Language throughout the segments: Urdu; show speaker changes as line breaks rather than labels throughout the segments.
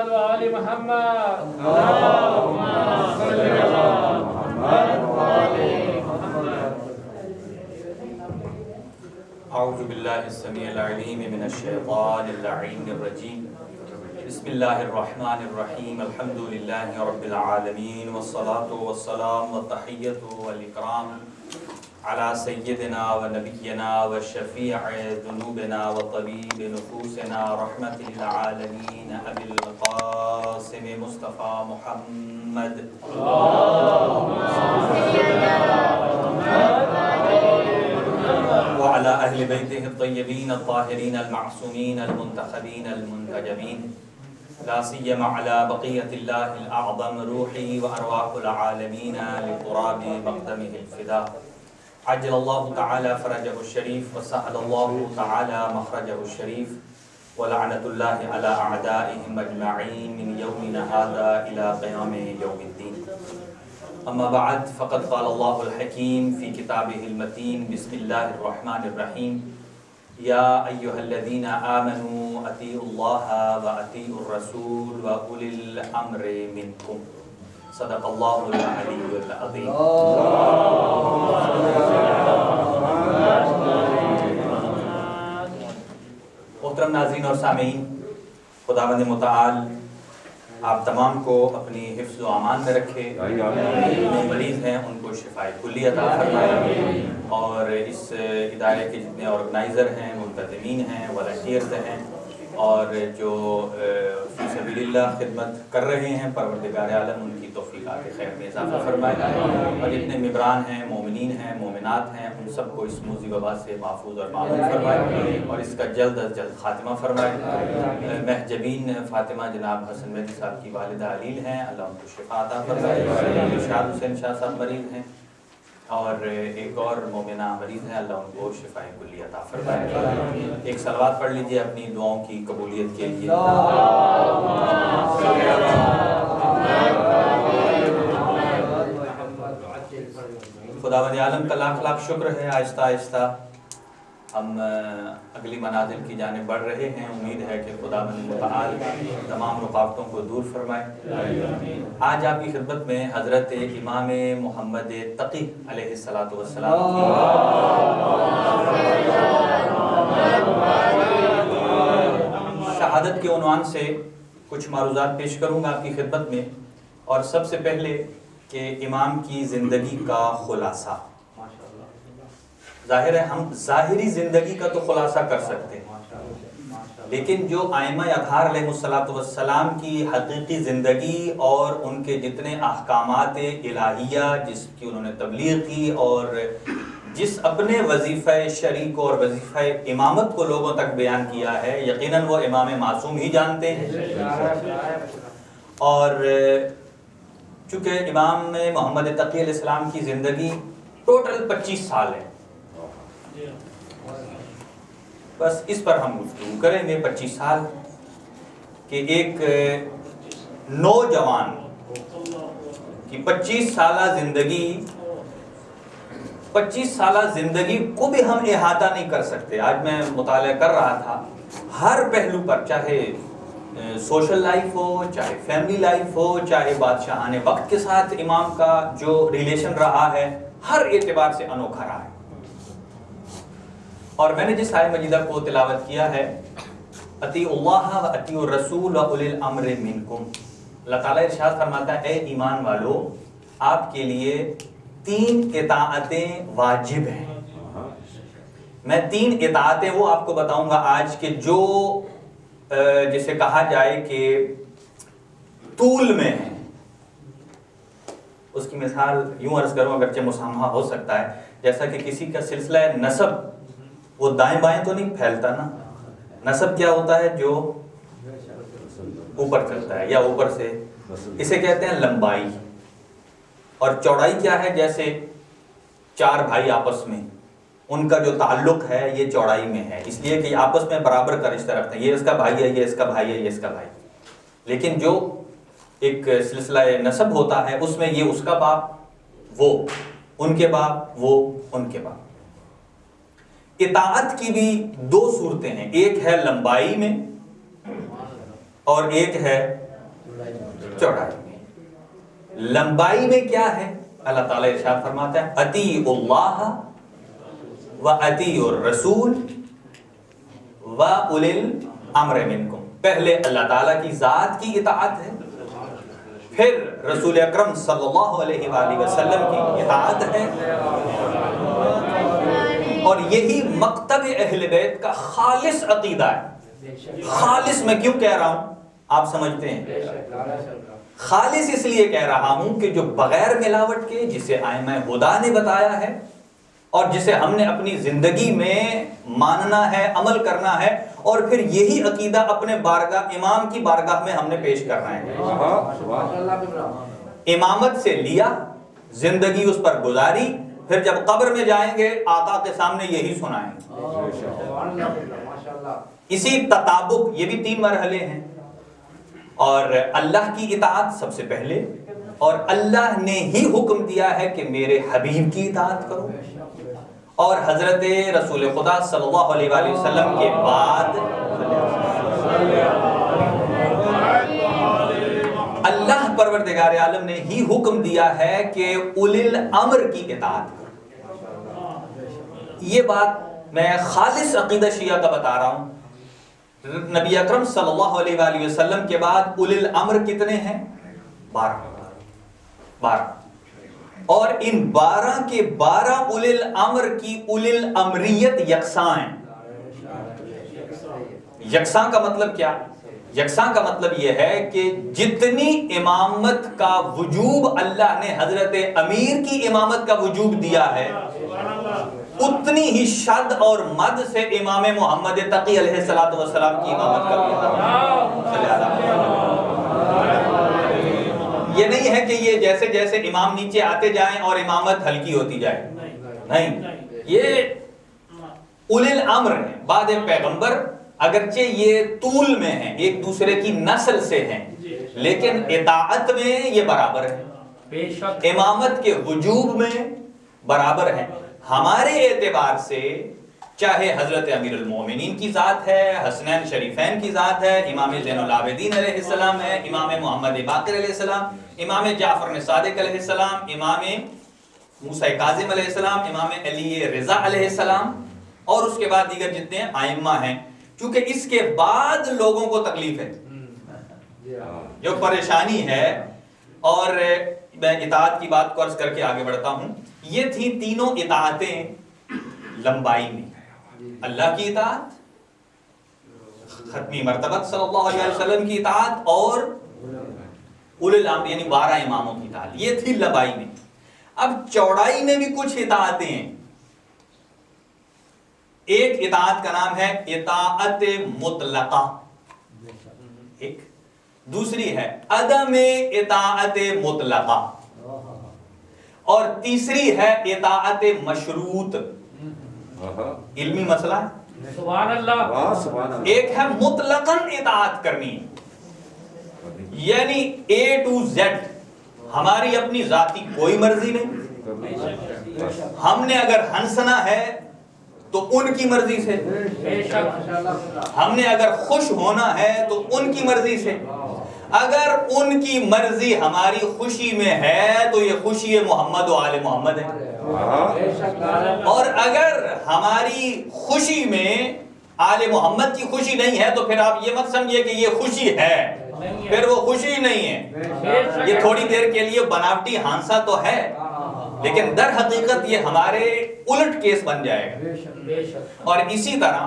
آل محمد اللهم صل علی محمد وآل محمد.
اعوذ باللہ السمیع العلیم من الشیطان اللعین الرجیم. بسم اللہ الرحمن الرحیم. الحمد للہ رب العالمین والصلاة والسلام والتحیۃ والاکرام علی سیدنا و نبینا و شفیع ذنوبنا و طبیب نفوسنا رحمت للعالمین ابی القاسم مصطفیٰ محمد وعلى أهل بيته الطيبين الطاهرين المعصومين المنتخبين المنتجبين لا سيما على بقية الله الأعظم روحي وأرواح العالمين لقراب مقدمه الفداء. عجل الله تعالى فرجه الشريف وسهل الله تعالى مخرجه الشريف ولعنة الله على أعدائهم أجمعين من يومنا هذا إلى قيام يوم الدين. اما بعد فقد قال الله الحكيم في كتابه المتين. بسم الله الرحمن الرحيم. يا أيها الذين آمنوا أطيعوا الله وأطيعوا الرسول وأولي الأمر منكم. صدق الله العلي العظيم. محترم ناظرین اور سامعین، خداوند متعال آپ تمام کو اپنی حفظ و امان میں رکھے. جو مریض ہیں ان کو شفائے کلی عطا فرمائے، اور اس ادارے کے جتنے آرگنائزر ہیں، منتظمین ہیں، والنٹیئرز ہیں، اور جو فی سبیل اللہ خدمت کر رہے ہیں، پروردگار عالم ان کی توفیقات خیر میں اضافہ فرمائے، اور جتنے ممبران ہیں، مومنین ہیں، مومنات ہیں، ان سب کو اس موذی وبا سے محفوظ اور معصوم فرمائے، اور اس کا جلد از جلد خاتمہ فرمائے. محجبین فاطمہ جناب حسن مہدی صاحب کی والدہ علیل ہیں، اللہ ان کو شفا عطا فرمائے. شاد حسین شاہ صاحب مریض ہیں، اور ایک اور مومنہ مریض ہیں، اللہ ان کو شفا کلی عطا فرمائے. ایک صلوات پڑھ لیجئے اپنی دعاؤں کی قبولیت کے لیے. خداوند عالم کا لاکھ لاکھ شکر ہے. آہستہ آہستہ ہم اگلی منازل کی جانب بڑھ رہے ہیں. امید ہے کہ خداوند متعال تمام رکاوٹوں کو دور فرمائے. آج آپ کی خدمت میں حضرت امام محمد تقی علیہ السلام کی شہادت کے عنوان سے کچھ معروضات پیش کروں گا آپ کی خدمت میں. اور سب سے پہلے کہ امام کی زندگی کا خلاصہ. ظاہر ہے ہم ظاہری زندگی کا تو خلاصہ کر سکتے ہیں، لیکن جو ائمہ اطہار علیہ السلام کی حقیقی زندگی اور ان کے جتنے احکامات الہیہ جس کی انہوں نے تبلیغ کی، اور جس اپنے وظیفہ شریک اور وظیفہ امامت کو لوگوں تک بیان کیا ہے، یقیناً وہ امام معصوم ہی جانتے ہیں. اور چونکہ امام محمد تقی علیہ السلام کی زندگی ٹوٹل 25 سال ہے، بس اس پر ہم گفتگو کریں گے. 25 سال کہ ایک نوجوان کی 25 سالہ زندگی کو بھی ہم احاطہ نہیں کر سکتے. آج میں مطالعہ کر رہا تھا، ہر پہلو پر، چاہے سوشل لائف ہو، چاہے فیملی لائف ہو، چاہے بادشاہان وقت کے ساتھ امام کا جو ریلیشن رہا ہے، ہر اعتبار سے انوکھا رہا ہے. اور میں نے جس آیہ مجیدہ کو تلاوت کیا ہے، اطیعوا اللہ و اطیعوا الرسول و اولی الامر منکم. اللہ تعالیٰ ارشاد فرماتا ہے، اے ایمان والو، آپ کے لیے 3 اطاعتیں واجب ہیں. میں 3 اطاعتیں وہ آپ کو بتاؤں گا آج کے جو جسے کہا جائے کہ طول میں ہے. اس کی مثال یوں عرض کروں، اگرچہ مسامحہ ہو سکتا ہے، جیسا کہ کسی کا سلسلہ نسب وہ دائیں بائیں تو نہیں پھیلتا نا. نسب کیا ہوتا ہے؟ جو اوپر چلتا ہے یا اوپر سے، اسے کہتے ہیں لمبائی. اور چوڑائی کیا ہے؟ جیسے 4 بھائی آپس میں ان کا جو تعلق ہے یہ چوڑائی میں ہے، اس لیے کہ آپس میں برابر کا رشتہ رکھتے ہیں. یہ اس کا بھائی ہے، یہ اس کا بھائی ہے، یہ اس کا بھائی. لیکن جو ایک سلسلہ نسب ہوتا ہے اس میں یہ اس کا باپ، وہ ان کے باپ، وہ ان کے باپ. اطاعت کی بھی 2 صورتیں ہیں، ایک ہے لمبائی میں اور ایک ہے چوڑائی میں۔ لمبائی میں کیا ہے؟ اللہ تعالیٰ ارشاد فرماتا ہے اطیعوا اللہ و اطیعوا الرسول و اولی الامر منکم۔ پہلے اللہ تعالیٰ کی ذات کی اطاعت ہے، پھر رسول اکرم صلی اللہ علیہ وآلہ وسلم کی اطاعت ہے، اور یہی مکتب اہل بیت کا خالص عقیدہ ہے۔ خالص میں کیوں کہہ رہا ہوں آپ سمجھتے ہیں؟ خالص اس لیے کہہ رہا ہوں کہ جو بغیر ملاوٹ کے، جسے ائمہ ہدیٰ نے بتایا ہے اور جسے ہم نے اپنی زندگی میں ماننا ہے، عمل کرنا ہے، اور پھر یہی عقیدہ اپنے بارگاہ امام کی بارگاہ میں ہم نے پیش کرنا ہے۔ امامت سے لیا، زندگی اس پر گزاری، پھر جب قبر میں جائیں گے آقا کے سامنے یہی سنائیں گے۔ اسی تطابق، یہ بھی 3 مرحلے ہیں، اور اللہ کی اطاعت سب سے پہلے، اور اللہ نے ہی حکم دیا ہے کہ میرے حبیب کی اطاعت کرو، اور حضرت رسول خدا صلی اللہ علیہ وآلہ وسلم کے بعد اللہ پروردگار عالم نے ہی حکم دیا ہے کہ اولی الامر کی اطاعت کرو۔ یہ بات میں خالص عقیدہ شیعہ کا بتا رہا ہوں۔ نبی اکرم صلی اللہ علیہ وآلہ وسلم کے بعد اولی الامر کتنے ہیں؟ 12، اور ان 12 کے 12 اولی الامر کی اولی الامریت یکساں ہیں۔ یکساں کا مطلب کیا؟ یکساں کا مطلب یہ ہے کہ جتنی امامت کا وجوب اللہ نے حضرت امیر کی امامت کا وجوب دیا ہے، اتنی ہی شد اور مد سے امام محمد تقی علیہ السلام کی امامت کا بھی۔ یہ نہیں ہے کہ یہ جیسے جیسے امام نیچے آتے جائیں اور امامت ہلکی ہوتی جائے، نہیں، یہ اولی الامر ہیں، بعد پیغمبر، اگرچہ یہ طول میں ہیں، ایک دوسرے کی نسل سے ہیں، لیکن اطاعت میں یہ برابر ہیں، امامت کے وجوب میں برابر ہیں۔ ہمارے اعتبار سے چاہے حضرت امیر المومنین کی ذات ہے، حسنین شریفین کی ذات ہے، امام زین العابدین علیہ السلام ہے، امام محمد باقر علیہ السلام، امام جعفر صادق علیہ السلام، امام موسیٰ کاظم علیہ السلام، امام علی رضا علیہ السلام، اور اس کے بعد دیگر جتنے ائمہ ہیں، چونکہ اس کے بعد لوگوں کو تکلیف ہے، جو پریشانی ہے، اور میں اطاعت کی بات کو عرض کر کے آگے بڑھتا ہوں۔ یہ تھی تینوں اطاعتیں لمبائی میں، اللہ کی اطاعت، ختمی مرتبہ صلی اللہ علیہ وسلم کی اطاعت، اور اولی الامر یعنی 12 اماموں کی اطاعت، یہ تھی لمبائی میں۔ اب چوڑائی میں بھی کچھ اطاعتیں ہیں۔ ایک اطاعت کا نام ہے اطاعت مطلقہ، ایک دوسری ہے عدم اطاعت مطلقہ، اور تیسری ہے اطاعت مشروط۔ علمی مسئلہ ہے،
سبحان اللہ۔
ایک ہے مطلقاً اطاعت کرنی، یعنی A to Z، ہماری اپنی ذاتی کوئی مرضی نہیں، ہم نے اگر ہنسنا ہے تو ان کی مرضی سے، ہم نے اگر خوش ہونا ہے تو ان کی مرضی سے، اگر ان کی مرضی ہماری خوشی میں ہے تو یہ خوشی محمد و آل محمد ہے، اور اگر ہماری خوشی میں آل محمد کی خوشی نہیں ہے تو پھر آپ یہ مت سمجھیے کہ یہ خوشی ہے، پھر وہ خوشی نہیں ہے، یہ تھوڑی دیر کے لیے بناوٹی ہانسا تو ہے، لیکن در حقیقت یہ ہمارے الٹ کیس بن جائے گا۔ اور اسی طرح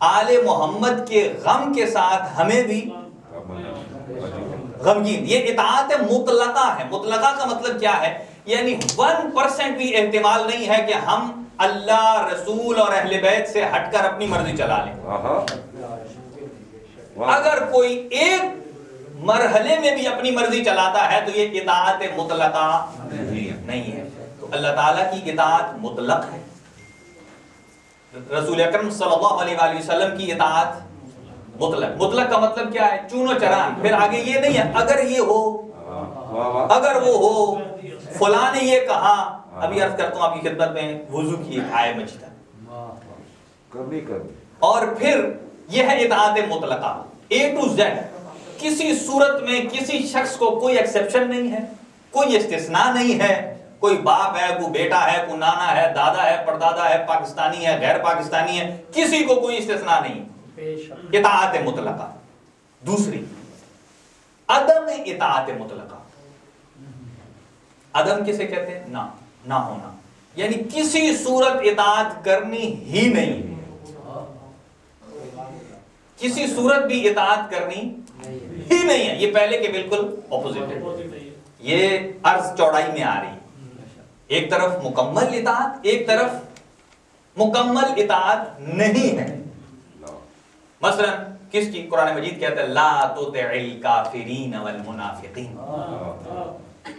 آل محمد کے غم کے ساتھ ہمیں بھی غمگین، یہ اطاعت مطلقہ ہے۔ مطلقہ کا مطلب کیا ہے؟ یعنی 1% بھی احتمال نہیں ہے کہ ہم اللہ، رسول اور اہل بیت سے ہٹ کر اپنی مرضی چلا لیں۔ اگر کوئی ایک مرحلے میں بھی اپنی مرضی چلاتا ہے تو یہ اطاعت مطلقہ نہیں ہے۔ تو اللہ تعالیٰ کی اطاعت مطلق ہے، رسول اکرم صلی اللہ علیہ وآلہ وسلم کی اطاعت مطلق۔ مطلق کا مطلب کیا ہے؟ چونو چران، پھر آگے یہ نہیں ہے اگر یہ ہو، اگر وہ ہو، فلاں نے یہ کہا۔ ابھی عرض کرتا ہوں آپ کی خدمت میں، وضو کی ایک آیت مجید ہے، اور پھر یہ ہے اطاعت مطلقہ، A to Z۔ کسی صورت میں کسی شخص کو کوئی ایکسیپشن نہیں ہے، کوئی استثناء نہیں ہے، کوئی باپ ہے، کوئی بیٹا ہے، کوئی نانا ہے، دادا ہے، پردادا ہے، پاکستانی ہے، غیر پاکستانی ہے، کسی کو کوئی استثناء نہیں، اطاعت مطلقہ۔ دوسری عدم اطاعت مطلقہ، عدم کسے کہتے ہیں؟ نہ ہونا، یعنی کسی صورت اطاعت کرنی ہی نہیں، کسی صورت بھی اطاعت کرنی ہی نہیں ہے، یہ پہلے کے بالکل اپوزٹ ہے، یہ عرض چوڑائی میں آ رہی ہے، ایک طرف مکمل اطاعت، ایک طرف مکمل اطاعت نہیں ہے۔ مثلا کس کی؟ قرآن مجید کہتا ہے لا تطع الکافرین والمنافقین،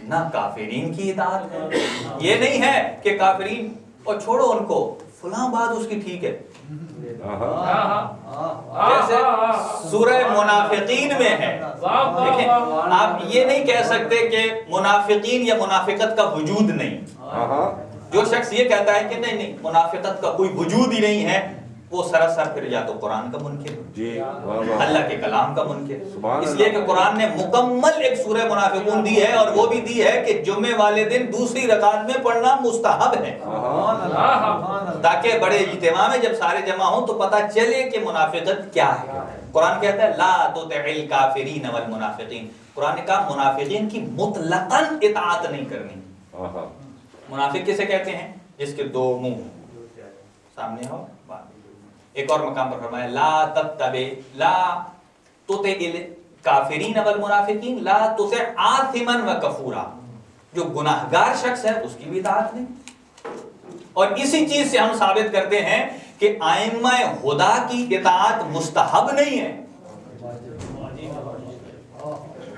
نہ کافرین کی اطاعت ہے، یہ نہیں ہے کہ کافرین اور چھوڑو ان کو، فلاں بات اس کی ٹھیک ہے، جیسے سورہ منافقین میں ہے۔ دیکھیں آپ یہ نہیں کہہ سکتے کہ منافقین یا منافقت کا وجود نہیں، جو شخص یہ کہتا ہے کہ نہیں منافقت کا کوئی وجود ہی نہیں ہے، وہ سراسر پھر یا تو قرآن کا منکر، اللہ کے کلام کا منکر، اس لیے کہ قرآن نے مکمل ایک سورہ منافقون دی ہے، اور وہ بھی دی ہے کہ جمعے والے دن دوسری رکعت میں پڑھنا مستحب ہے، تاکہ بڑے اجتماع میں جب سارے جمع ہوں تو پتہ چلے کہ منافقت کیا ہے۔ قرآن کہتا ہے لا تطع الکافرین والمنافقین، قرآن نے کہا منافقین کی مطلقاً اطاعت نہیں کرنی۔ منافق کسے کہتے ہیں؟ جس کے دو منہ سامنے ہو۔ ایک اور مقام پر فرمایا لا تطع الکافرین والمنافقین لا تطع آثما وکفورا، جو گناہگار شخص ہے اس کی بھی اطاعت نہیں۔ اور اسی چیز سے ہم ثابت کرتے ہیں کہ ائمہ ہدی کی اطاعت مستحب نہیں ہے،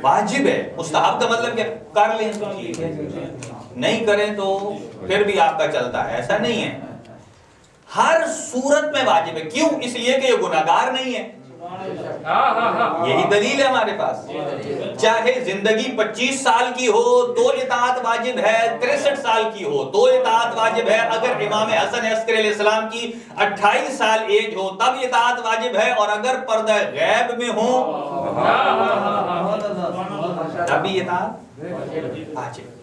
واجب ہے۔ مستحب کا مطلب کیا؟ کر لیں تو ٹھیک ہے، نہیں کریں تو پھر بھی آپ کا چلتا ہے، ایسا نہیں ہے، ہر صورت میں واجب ہے۔ کیوں؟ اس لیے کہ یہ گناہگار نہیں ہے، یہی دلیل ہے ہمارے پاس۔ چاہے زندگی 25 سال کی ہو تو اطاعت واجب ہے، 63 سال کی ہو تو اطاعت واجب ہے، اگر امام حسن عسکری علیہ السلام کی 28 سال ایج ہو تب اطاعت واجب ہے، اور اگر پردہ غیب میں ہو تب بھی اطاعت واجب۔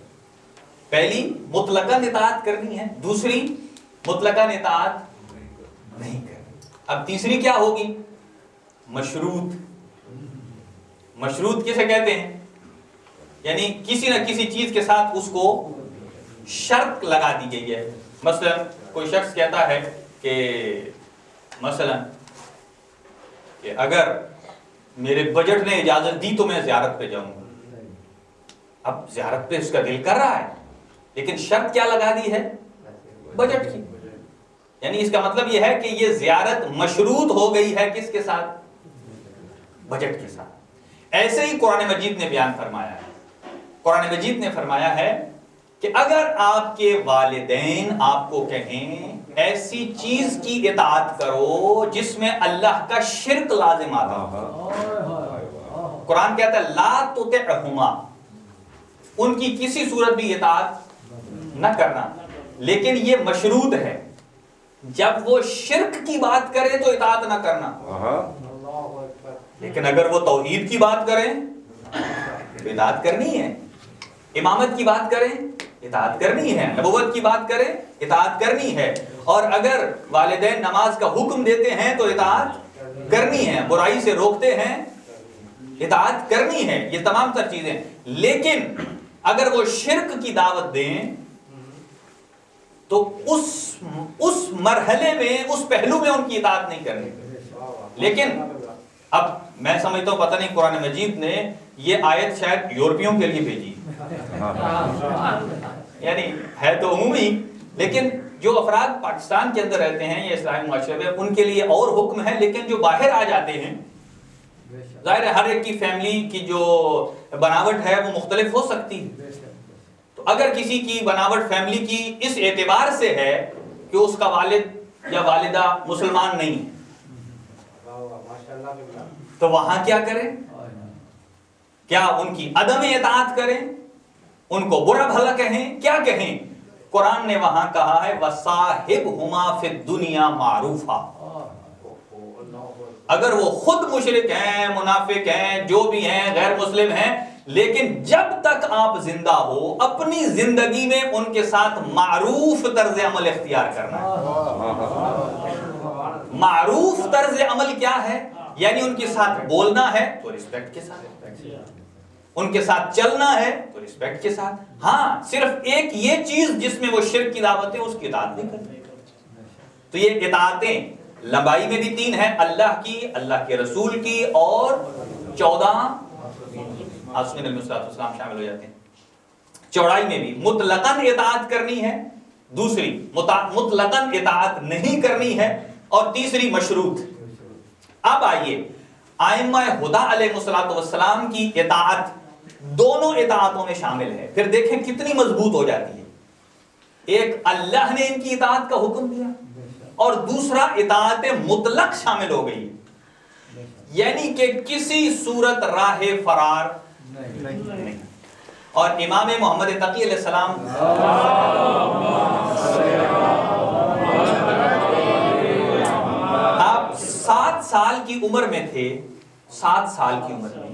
پہلی مطلقاً اطاعت کرنی ہے، دوسری مطلقاً اطاعت نہیں کرنی۔ اب تیسری کیا ہوگی؟ مشروط۔ مشروط کسے کہتے ہیں؟ یعنی کسی نہ کسی چیز کے ساتھ اس کو شرط لگا دی گئی ہے۔ مثلا کوئی شخص کہتا ہے کہ مثلا کہ اگر میرے بجٹ نے اجازت دی تو میں زیارت پہ جاؤں گا۔ اب زیارت پہ اس کا دل کر رہا ہے، لیکن شرط کیا لگا دی ہے؟ بجٹ کی۔ یعنی اس کا مطلب یہ ہے کہ یہ زیارت مشروط ہو گئی ہے کس کے ساتھ؟ بجٹ کے ساتھ۔ ایسے ہی قرآن مجید نے بیان فرمایا ہے، قرآن مجید نے فرمایا ہے کہ اگر آپ کے والدین آپ کو کہیں ایسی چیز کی اطاعت کرو جس میں اللہ کا شرک لازم آتا ہو، قرآن کہتا ہے لا تطعہما، ان کی کسی صورت بھی اطاعت نہ کرنا، لیکن یہ مشروط ہے، جب وہ شرک کی بات کرے تو اطاعت نہ کرنا، لیکن اگر وہ توحید کی بات کریں تو اطاعت کرنی ہے، امامت کی بات کریں اطاعت کرنی ہے، نبوت کی بات کریں اطاعت کرنی ہے، اور اگر والدین نماز کا حکم دیتے ہیں تو اطاعت کرنی ہے، برائی سے روکتے ہیں اطاعت کرنی ہے، یہ تمام تر چیزیں۔ لیکن اگر وہ شرک کی دعوت دیں تو اس مرحلے میں، اس پہلو میں ان کی اطاعت نہیں کرنی۔ لیکن اب میں سمجھتا ہوں پتہ نہیں قرآن مجید نے یہ آیت شاید یورپیوں کے لیے بھیجی، یعنی ہے تو عمومی، لیکن جو افراد پاکستان کے اندر رہتے ہیں یا اسلامی معاشرے میں ان کے لیے اور حکم ہے، لیکن جو باہر آ جاتے ہیں، ظاہر ہے ہر ایک کی فیملی کی جو بناوٹ ہے وہ مختلف ہو سکتی ہے، تو اگر کسی کی بناوٹ فیملی کی اس اعتبار سے ہے کہ اس کا والد یا والدہ مسلمان نہیں ہے، تو وہاں کیا کریں؟ کیا ان کی عدم اطاعت کریں؟ ان کو برا بھلا کہیں؟ کیا کہیں؟ قرآن نے وہاں کہا ہے وَصَاحِبْهُمَا فِي الدُّنْيَا مَعْرُوفًا، اگر وہ خود مشرک ہیں، منافق ہیں، جو بھی ہیں، غیر مسلم ہیں، لیکن جب تک آپ زندہ ہو اپنی زندگی میں ان کے ساتھ معروف طرز عمل اختیار کرنا ہے۔ معروف طرز عمل کیا ہے؟ یعنی ان کے ساتھ بولنا ہے تو رسپیکٹ کے ساتھ، ان کے ساتھ چلنا ہے تو رسپیکٹ کے ساتھ، ہاں صرف ایک یہ چیز جس میں وہ شرک کی دعوت ہے اس کی اطاعت نہیں کرنی۔ تو یہ اطاعتیں لمبائی میں بھی 3 ہیں، اللہ کی، اللہ کے رسول کی، اور 14 عاصمین علیہ السلام شامل ہو جاتے ہیں۔ چوڑائی میں بھی مطلقاً اطاعت کرنی ہے، دوسری مطلقاً اطاعت نہیں کرنی ہے، اور تیسری مشروط۔ اب آئیے ائمہ ہدی علیہ السلام کی اطاعت دونوں اطاعتوں میں شامل ہے، پھر دیکھیں کتنی مضبوط ہو جاتی ہے۔ ایک اللہ نے ان کی اطاعت کا حکم دیا، اور دوسرا اطاعت مطلق شامل ہو گئی، یعنی کہ کسی صورت راہ فرار نہیں۔ اور امام محمد تقی علیہ السلام آپ 7 سال کی عمر میں تھے، 7 سال کی عمر میں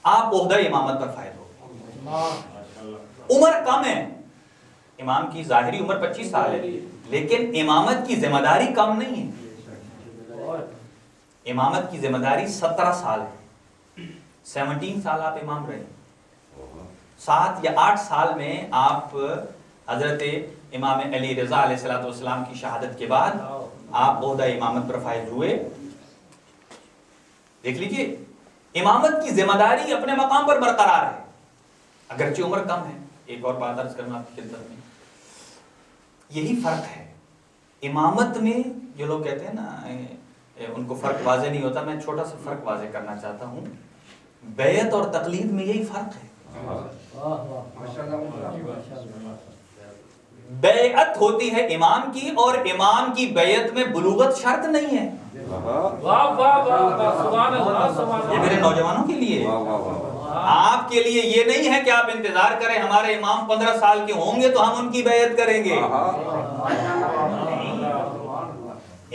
آپ عہدہ امامت پر فائز ہو گئے۔ عمر کم ہے، امام کی ظاہری عمر 25 سال ہے، لیکن امامت کی ذمہ داری کم نہیں ہے۔ امامت کی ذمہ داری 17 سال ہے، 17 سال آپ امام رہے، 7 یا 8 سال میں آپ حضرت امام علی رضا علیہ السلام کی شہادت کے بعد آپ عہدہ امامت پر فائز ہوئے۔ دیکھ لیجئے امامت کی ذمہ داری اپنے مقام پر برقرار ہے، اگرچہ عمر کم ہے۔ ایک اور بات عرض کرنا آپ کی خدمت میں، یہی فرق ہے امامت میں۔ جو لوگ کہتے ہیں نا ان کو فرق واضح نہیں ہوتا، میں چھوٹا سا فرق واضح کرنا چاہتا ہوں۔ بیعت اور تقلید میں یہی فرق ہے۔ بیعت ہوتی ہے امام کی، اور امام کی بیعت میں بلوغت شرط نہیں ہے۔ یہ میرے نوجوانوں کے لیے، آپ کے لیے یہ نہیں ہے کہ آپ انتظار کریں ہمارے امام 15 سال کے ہوں گے تو ہم ان کی بیعت کریں گے۔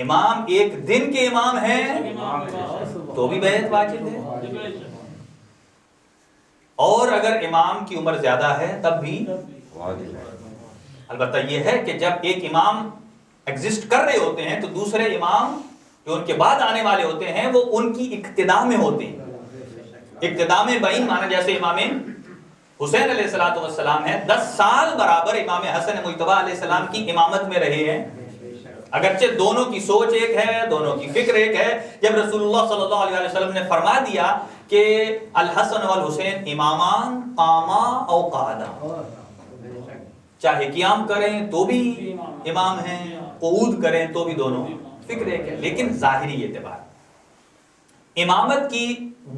امام ایک دن کے امام ہیں تو بھی بیعت واجب ہے، اور اگر امام کی عمر زیادہ ہے تب بھی واجب ہے۔ البتہ یہ ہے کہ جب ایک امام ایگزسٹ کر رہے ہوتے ہیں تو دوسرے امام جو ان کے بعد آنے والے ہوتے ہیں وہ ان کی اقتداء میں ہوتے ہیں۔ اقتداء میں بعین مانا جیسے امام حسین علیہ السلام ہیں، 10 سال برابر امام حسن مجتبی علیہ السلام کی امامت میں رہے ہیں، اگرچہ دونوں کی سوچ ایک ہے، دونوں کی فکر ایک ہے۔ جب رسول اللہ صلی اللہ علیہ وسلم نے فرما دیا کہ الحسن والحسین امامان قاما او قعدا، چاہے قیام کریں تو بھی امام ہیں، قعود کریں تو بھی دونوں فکر ایک ہے، لیکن ظاہری اعتبار امامت کی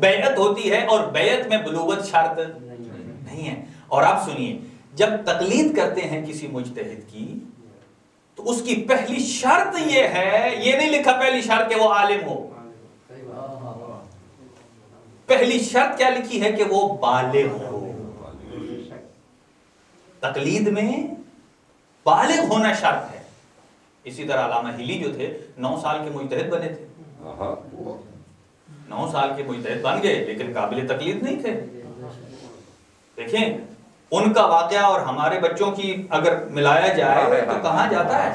بیعت ہوتی ہے، اور بیعت میں بلوغت شرط نہیں ہے۔ اور آپ سنیے، جب تقلید کرتے ہیں کسی مجتہد کی تو اس کی پہلی شرط یہ ہے، یہ نہیں لکھا پہلی شرط کہ وہ عالم ہو، پہلی شرط کیا لکھی ہے کہ وہ بالغ ہو۔ تقلید میں بالغ ہونا شرط ہے۔ اسی طرح علامہ ہلی جو تھے 9 سال کے مجتہد بنے تھے، 9 سال کے مجتہد بن گئے لیکن قابل تقلید نہیں تھے۔ دیکھیں ان کا واقعہ اور ہمارے بچوں کی اگر ملایا جائے تو کہاں جاتا ہے۔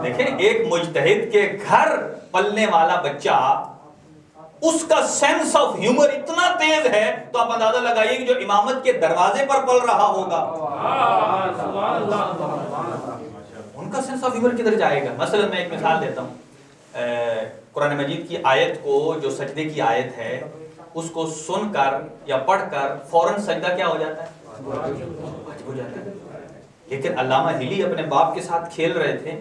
دیکھیں ایک مجتہد کے گھر پلنے والا بچہ، اس کا سینس آف ہیومر اتنا تیز ہے تو آپ اندازہ لگائیے کہ جو امامت کے دروازے پر پل رہا ہوگا ان کا سینس آف ہیومر کدھر جائے گا۔ مثلا میں ایک مثال دیتا ہوں، قرآن مجید کی آیت کو، جو سجدے کی آیت ہے، اس کو سن کر یا پڑھ کر فوراً سجدہ کیا ہو جاتا ہے، واجب ہو جاتا ہے۔ لیکن علامہ ہلی اپنے باپ کے ساتھ کھیل رہے تھے،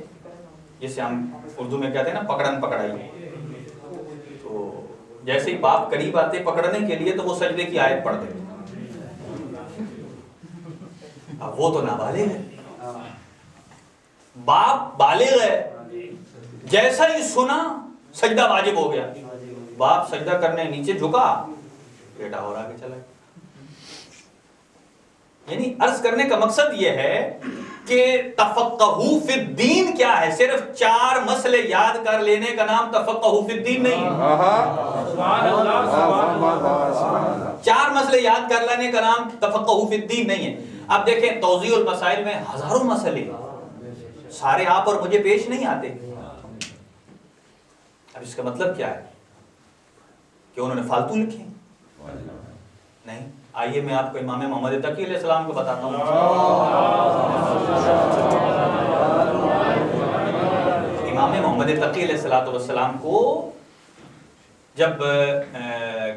جسے ہم اردو میں کہتے ہیں نا پکڑن پکڑائی، تو جیسے ہی باپ قریب آتے پکڑنے کے لیے تو وہ سجدے کی آیت پڑھ دیتے۔ اب وہ تو نابالغ ہے، باپ بالغ ہے، جیسا ہی سنا سجدہ واجب ہو گیا، باپ سجدہ کرنے نیچے جھکا، بیٹا اور آگے چلا۔ یعنی عرض کرنے کا مقصد یہ ہے کہ تفقہو فی الدین کیا ہے؟ صرف 4 مسئلے یاد کر لینے کا نام تفقہو فی الدین نہیں ہے۔ 4 مسئلے یاد کر لینے کا نام تفقہو فی الدین نہیں ہے۔ اب دیکھیں توضیح المسائل میں ہزاروں مسئلے، سارے آپ اور مجھے پیش نہیں آتے۔ اب اس کا مطلب کیا ہے کہ انہوں نے فالتو لکھے؟ نہیں، آئیے میں آپ کو امام محمد تقی علیہ السلام کو بتاتا ہوں۔ امام محمد تقی علیہ السلام کو جب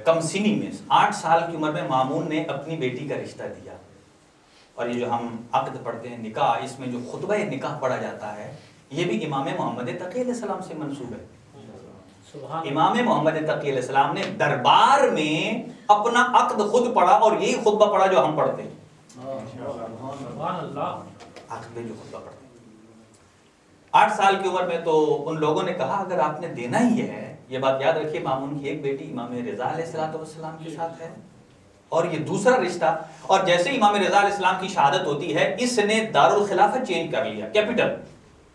کم سنی میں 8 سال کی عمر میں مامون نے اپنی بیٹی کا رشتہ دیا، اور یہ جو ہم عقد پڑھتے ہیں نکاح، اس میں جو خطبہ نکاح پڑھا جاتا ہے یہ بھی امام محمد تقی علیہ السلام سے منسوب ہے۔ امام محمد تقی علیہ السلام نے دربار میں اپنا عقد خود پڑھا، اور یہی خطبہ پڑھا جو ہم پڑھتے ہیں۔ عقد میں جو خطبہ پڑھتے ہیں 8 سال کی عمر میں، تو ان لوگوں نے کہا اگر آپ نے دینا ہی ہے، یہ بات یاد رکھیے، مامون کی ایک بیٹی امام رضا علیہ السلام کے ساتھ ہے، اور یہ دوسرا رشتہ، اور جیسے امام رضا علیہ السلام کی شہادت ہوتی ہے، اس نے دارالخلافت چینج کر لیا، کیپٹل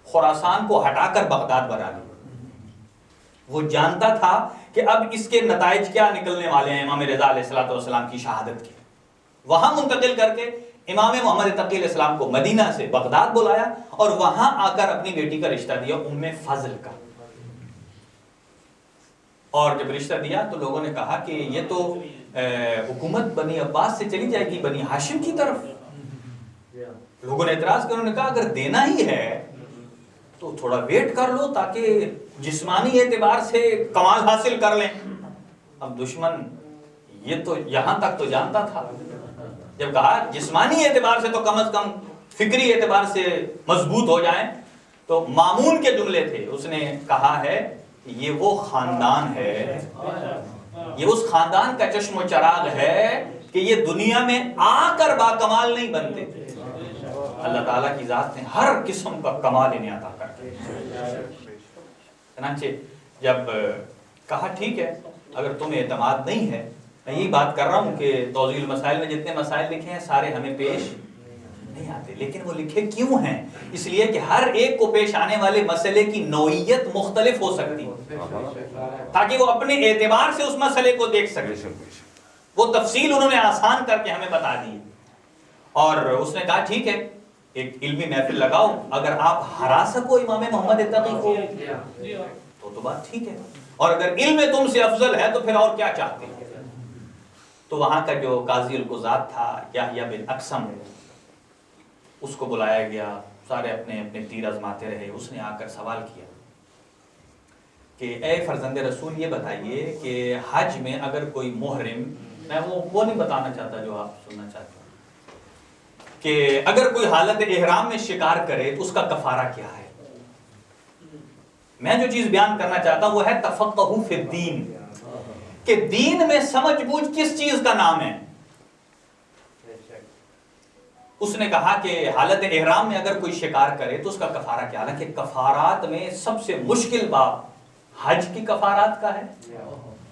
خراسان کو ہٹا کر بغداد بنا لیا۔ وہ جانتا تھا کہ اب اس کے نتائج کیا نکلنے والے ہیں امام رضا علیہ السلام کی شہادت کے، وہاں منتقل کر کے امام محمد تقی علیہ السلام کو مدینہ سے بغداد بلایا، اور وہاں آ کر اپنی بیٹی کا رشتہ دیا ام فضل کا۔ اور جب رشتہ دیا تو لوگوں نے کہا کہ یہ تو حکومت بنی عباس سے چلی جائے گی بنی ہاشم کی طرف۔ لوگوں نے اعتراض کیا، انہوں نے کہا اگر دینا ہی ہے تو تھوڑا ویٹ کر لو تاکہ جسمانی اعتبار سے کمال حاصل کر لیں۔ اب دشمن یہ تو یہاں تک تو جانتا تھا، جب کہا جسمانی اعتبار سے تو کم از کم فکری اعتبار سے مضبوط ہو جائیں، تو مامون کے جملے تھے، اس نے کہا ہے یہ وہ خاندان ہے، یہ اس خاندان کا چشم و چراغ ہے کہ یہ دنیا میں آ کر با کمال نہیں بنتے، اللہ تعالیٰ کی ذات نے ہر قسم کا کمال انہیں عطا کر دیا۔ چنانچہ جب کہا ٹھیک ہے اگر تمہیں اعتماد نہیں ہے، میں یہی بات کر رہا ہوں کہ توضیح المسائل میں جتنے مسائل لکھے ہیں سارے ہمیں پیش نہیں آتے، لیکن وہ لکھے کیوں ہیں؟ اس لیے کہ ہر ایک کو پیش آنے والے مسئلے کی نوعیت مختلف ہو سکتی ہے، تاکہ وہ اپنے اعتبار سے اس مسئلے کو دیکھ سکے۔ وہ تفصیل انہوں نے آسان کر کے ہمیں بتا دی، اور اس نے کہا ٹھیک ہے ایک علمی محفل لگاؤ، اگر آپ ہرا سکو امام محمد تقی کو تو بات ٹھیک ہے، اور اگر علم تم سے افضل ہے تو پھر اور کیا چاہتے ہیں۔ تو وہاں کا جو قاضی القضات تھا یحییٰ بن اقسم، اس کو بلایا گیا، سارے اپنے اپنے تیر آزماتے رہے۔ اس نے آ کر سوال کیا کہ اے فرزند رسول یہ بتائیے کہ حج میں اگر کوئی محرم، میں وہ نہیں بتانا چاہتا جو آپ سننا چاہتے ہیں، کہ اگر کوئی حالت احرام میں شکار کرے تو اس کا کفارہ کیا ہے؟ میں جو چیز بیان کرنا چاہتا ہوں وہ ہے تفقہو فی الدین، کہ دین میں سمجھ بوجھ کس چیز کا نام ہے۔ اس نے کہا کہ حالت احرام میں اگر کوئی شکار کرے تو اس کا کفارہ کیا؟ حالانکہ کفارات میں سب سے مشکل باب حج کی کفارات کا ہے،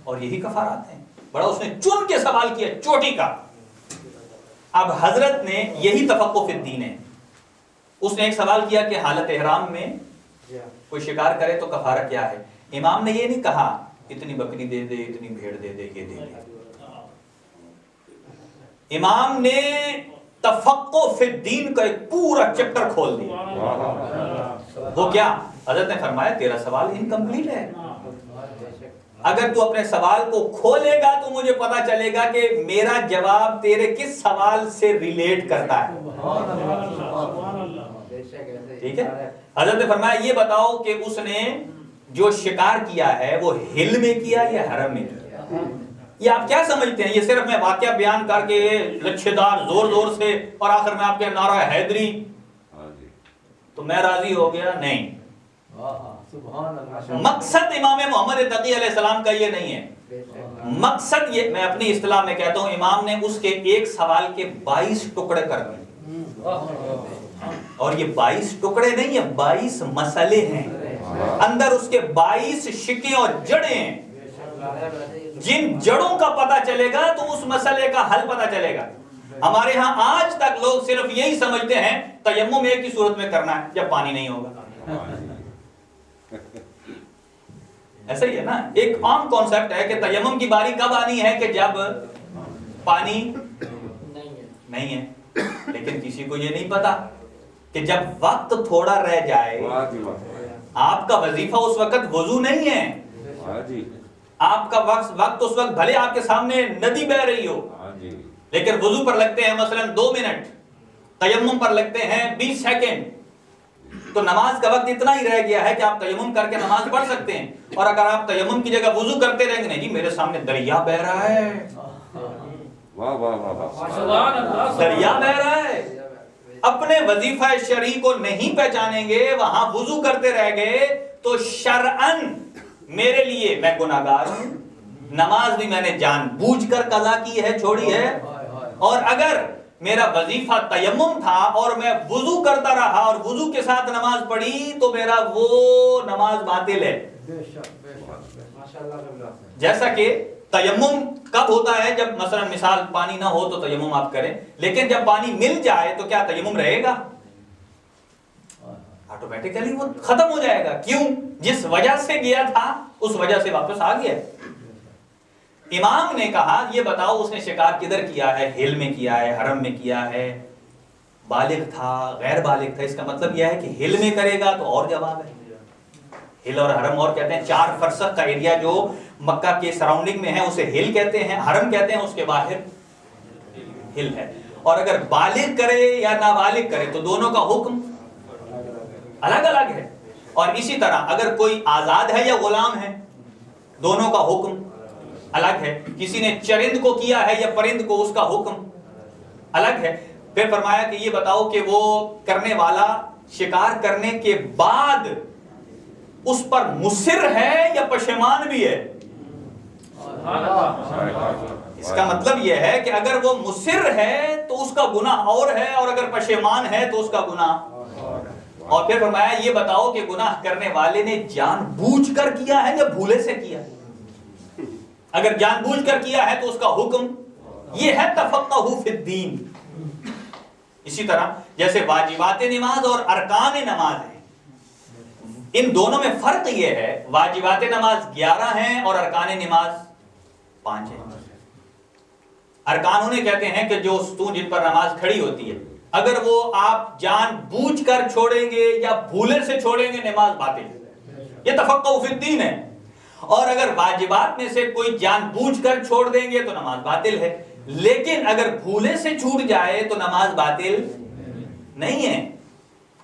اور یہی کفارات ہیں۔ بڑا اس نے چن کے سوال کیا، چوٹی کا۔ اب حضرت نے یہی تفقہ فی الدین ہے، اس نے ایک سوال کیا کہ حالت احرام میں کوئی شکار کرے تو کفارہ کیا ہے؟ امام نے یہ نہیں کہا اتنی بکری دے دے، اتنی بھیڑ دے دے، یہ دے دے۔ امام نے تفقہ فی الدین کا ایک پورا چیپٹر کھول دیا۔ وہ کیا؟ حضرت نے فرمایا تیرا سوال انکمپلیٹ ہے، اگر تو اپنے سوال کو کھولے گا تو مجھے پتا چلے گا کہ میرا جواب تیرے کس سوال سے ریلیٹ کرتا ہے۔ ٹھیک ہے، حضرت نے فرمایا یہ بتاؤ کہ اس نے جو شکار کیا ہے وہ ہل میں کیا یا حرم میں کیا؟ یہ آپ کیا سمجھتے ہیں؟ یہ صرف میں واقعہ بیان کر کے لچھے دار زور زور سے اور آخر میں آپ کے نعرہ حیدری تو میں راضی ہو گیا؟ نہیں، مقصد امام محمد تقی علیہ السلام کا یہ نہیں ہے۔ مقصد یہ، میں اپنی اصطلاح میں کہتا ہوں، امام نے اس کے ایک سوال کے 22 ٹکڑے کر دیے، اور یہ 22 ٹکڑے نہیں ہیں، 22 مسئلے ہیں، اندر اس کے 22 شکیں اور جڑیں ہیں۔ جن جڑوں کا پتہ چلے گا تو اس مسئلے کا حل پتہ چلے گا۔ ہمارے ہاں آج تک لوگ صرف یہی سمجھتے ہیں تیمم ایک ہی صورت میں کرنا ہے جب پانی نہیں ہوگا. ایسا ہی ہے نا, ایک عام کانسیپٹ ہے کہ تیمم کی باری کب آنی ہے کہ جب پانی نہیں ہے. لیکن کسی کو یہ نہیں پتا کہ جب وقت تھوڑا رہ جائے, آپ کا وظیفہ اس وقت وضو نہیں ہے, آپ کا وقت اس وقت بھلے آپ کے سامنے ندی بہ رہی ہو, لیکن وضو پر لگتے ہیں مثلا 2 منٹ, تیمم پر لگتے ہیں 20 سیکنڈ, تو نماز کا وقت اتنا ہی رہ گیا ہے کہ آپ تیمم کر کے نماز پڑھ سکتے ہیں. اور اگر آپ تیمم کی جگہ وضو کرتے رہیں گے, نہیں جی میرے سامنے دریا بہ رہا ہے, دریا بہ رہا ہے, اپنے وظیفہ شرعی کو نہیں پہچانیں گے, وہاں وضو کرتے رہ گئے تو شرعن میرے لیے میں گناہگار ہوں, نماز بھی میں نے جان بوجھ کر قضا کی ہے, چھوڑی ہے. اور اگر میرا وظیفہ تیمم تھا اور میں وضو کرتا رہا اور وضو کے ساتھ نماز پڑھی تو میرا وہ نماز باطل ہے. جیسا کہ تیمم کب ہوتا ہے, جب مثلا مثال پانی نہ ہو تو تیمم آپ کریں, لیکن جب پانی مل جائے تو کیا تیمم رہے گا؟ آٹومیٹیکلی وہ ختم ہو جائے گا. کیوں؟ جس وجہ سے گیا تھا اس وجہ سے واپس آ گیا. امام نے کہا یہ بتاؤ اس نے شکار کدھر کیا ہے, ہل میں کیا ہے, حرم میں کیا ہے, بالغ تھا, غیر بالغ تھا؟ اس کا مطلب یہ ہے کہ ہل میں کرے گا تو اور جواب ہے. ہل اور حرم اور کہتے ہیں 4 فرسخ کا ایریا جو مکہ کے سراؤنڈنگ میں ہے اسے ہل کہتے ہیں, حرم کہتے ہیں, اس کے باہر ہل ہے. اور اگر بالغ کرے یا نابالغ کرے تو دونوں کا حکم الگ الگ ہے. اور اسی طرح اگر کوئی آزاد ہے یا غلام ہے, دونوں کا حکم الگ ہے. کسی نے چرند کو کیا ہے یا پرند کو, اس کا حکم الگ ہے. پھر فرمایا کہ یہ بتاؤ کہ وہ کرنے والا شکار کرنے کے بعد اس پر مصر ہے یا پشیمان بھی ہے. اس کا مطلب یہ ہے کہ اگر وہ مصر ہے تو اس کا گناہ اور ہے, اور اگر پشیمان ہے تو اس کا گناہ. اور پھر فرمایا یہ بتاؤ کہ گناہ کرنے والے نے جان بوجھ کر کیا ہے یا بھولے سے کیا ہے؟ اگر جان بوجھ کر کیا ہے تو اس کا حکم یہ ہے تفقہوا فی الدین. اسی طرح جیسے واجبات نماز اور ارکان نماز ہیں, ان دونوں میں فرق یہ ہے واجبات نماز 11 ہیں اور ارکان نماز 5 ہیں. ارکان انہیں کہتے ہیں کہ جو ستون جن پر نماز کھڑی ہوتی ہے, اگر وہ آپ جان بوجھ کر چھوڑیں گے یا بھولے سے چھوڑیں گے نماز باطل ہے. یہ تفقہ فی الدین ہے. اور اگر واجبات میں سے کوئی جان بوجھ کر چھوڑ دیں گے تو نماز باطل ہے, لیکن اگر بھولے سے چھوٹ جائے تو نماز باطل نہیں ہے.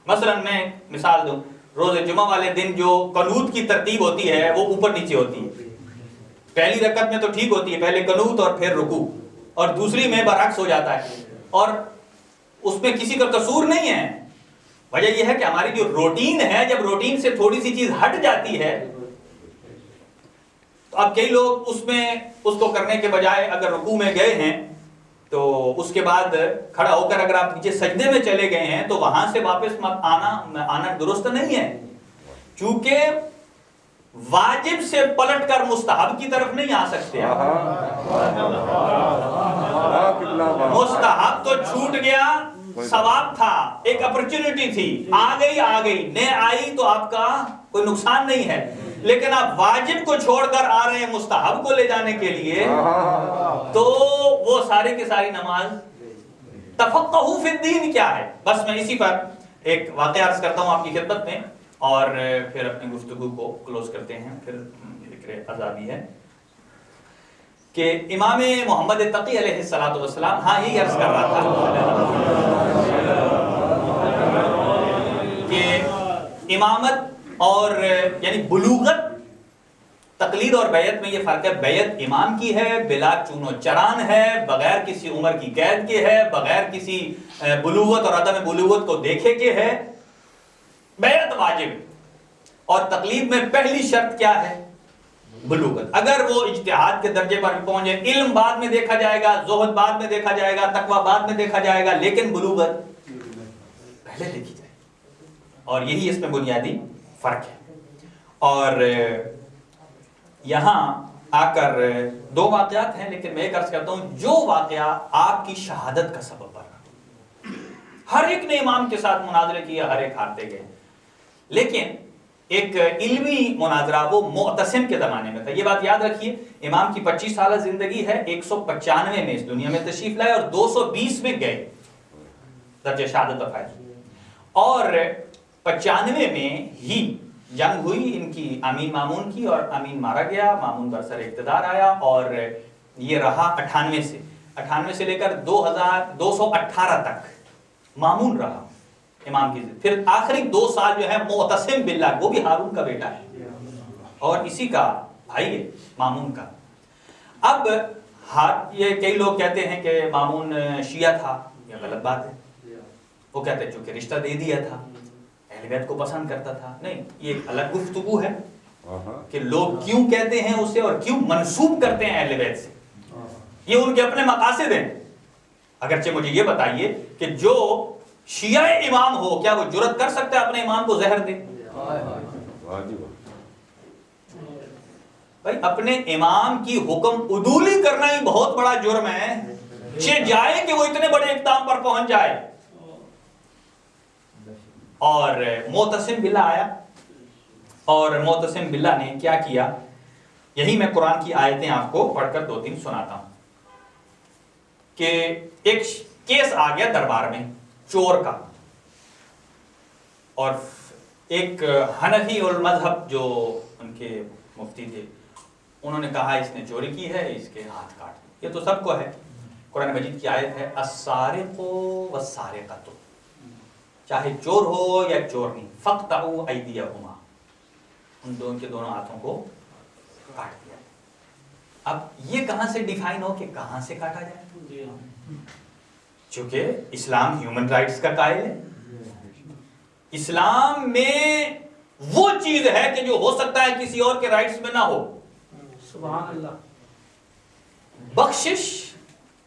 مثلا میں مثال دوں, روز جمعہ والے دن جو قنوت کی ترتیب ہوتی ہے وہ اوپر نیچے ہوتی ہے. پہلی رکعت میں تو ٹھیک ہوتی ہے, پہلے قنوت اور پھر رکوع, اور دوسری میں برعکس ہو جاتا ہے, اور اس میں کسی کا قصور نہیں ہے. وجہ یہ ہے کہ ہماری جو روٹین ہے, جب روٹین سے تھوڑی سی چیز ہٹ جاتی ہے تو اب کئی لوگ اس کو کرنے کے بجائے اگر رکوع میں گئے ہیں تو اس کے بعد کھڑا ہو کر اگر آپ نیچے سجدے میں چلے گئے ہیں تو وہاں سے واپس آنا درست نہیں ہے, چونکہ واجب سے پلٹ کر مستحب کی طرف نہیں آ سکتے. مستحب تو چھوٹ گیا, ثواب تھا, ایک اپرچونٹی تھی, آ گئی, نہیں آئی تو آپ کا کوئی نقصان نہیں ہے. لیکن آپ واجب کو چھوڑ کر آ رہے ہیں مستحب کو لے جانے کے لیے, تو وہ ساری کی ساری نماز تفقہوا فی الدین کیا ہے. بس میں اسی پر ایک واقعہ عرض کرتا ہوں آپ کی خدمت میں, اور پھر اپنی گفتگو کو کلوز کرتے ہیں. پھر ذکر آزادی ہے کہ امام محمد تقی علیہ السلام, ہاں یہی عرض کر رہا تھا کہ امامت اور یعنی بلوغت, تقلید اور بیعت میں یہ فرق ہے. بیعت امام کی ہے, بلا چون و چران ہے, بغیر کسی عمر کی قید کے ہے, بغیر کسی بلوغت اور عدم بلوغت کو دیکھے کے ہے. بیعت واجب, اور تقلید میں پہلی شرط کیا ہے؟ بلوغت. اگر وہ اجتہاد کے درجے پر پہنچے, علم بعد میں دیکھا جائے گا, زہد بعد میں دیکھا جائے گا, تقوی بعد میں دیکھا جائے گا, لیکن بلوغت پہلے دیکھی جائے. اور یہی اس میں بنیادی فرق ہے. اور یہاں آ کر دو واقعات ہیں، لیکن میں ایک عرض کرتا ہوں جو واقعہ آپ کی شہادت کا سبب بنا۔ ہر ایک نے امام کے ساتھ مناظرے کیا، ہر ایک ہارتے گئے، لیکن ایک علمی مناظرہ وہ معتصم کے زمانے میں تھا۔ یہ بات یاد رکھیے، امام کی 25 سالہ زندگی ہے، 195 میں اس دنیا میں تشریف لائے اور 220 میں گئے، درجہ شہادت پر فائز، اور 95 میں ہی جنگ ہوئی ان کی امین مامون کی، اور امین مارا گیا، مامون برسر اقتدار آیا، اور یہ رہا 98 سے لے کر 218 تک مامون رہا امام کی زندگی۔ پھر آخری 2 سال جو ہے معتصم باللہ، وہ بھی ہارون کا بیٹا ہے اور اسی کا بھائی ہے مامون کا۔ اب یہ کئی لوگ کہتے ہیں کہ مامون شیعہ تھا، یہ غلط بات ہے۔ وہ کہتے ہیں چونکہ رشتہ دے دیا تھا، اہل بیت کو پسند کرتا تھا، نہیں، یہ ایک الگ گفتگو ہے کہ لوگ کیوں کہتے ہیں اسے اور کیوں منسوب کرتے ہیں اہل بیت سے، یہ ان کے اپنے مقاصد ہیں۔ اگرچہ مجھے یہ بتائیے کہ جو شیعہ امام ہو، کیا وہ جرأت کر سکتا ہے اپنے امام کو زہر دے؟ بھائی اپنے امام کی حکم عدولی کرنا ہی بہت بڑا جرم ہے، جائے کہ وہ اتنے بڑے اقدام پر پہنچ جائے۔ اور معتصم باللہ آیا، اور معتصم باللہ نے کیا کیا، یہی میں قرآن کی آیتیں آپ کو پڑھ کر 2-3 سناتا ہوں کہ ایک کیس آ گیا دربار میں چور کا، اور ایک حنفی المذہب جو ان کے مفتی تھے، انہوں نے کہا اس نے چوری کی ہے، اس کے ہاتھ کاٹ دو۔ یہ تو سب کو ہے، قرآن مجید کی آیت ہے السارق والسارقۃ، چاہے چور ہو یا چور نہیں، فاقطعوا ایدیہما، ان دونوں ہاتھوں کو کاٹ دیا۔ اب یہ کہاں سے ڈیفائن ہو کہ کہاں سے کاٹا جائے؟ چونکہ اسلام ہیومن رائٹس کا قائل ہے، اسلام میں وہ چیز ہے کہ جو ہو سکتا ہے کسی اور کے رائٹس میں نہ ہو،
سبحان اللہ،
بخشش،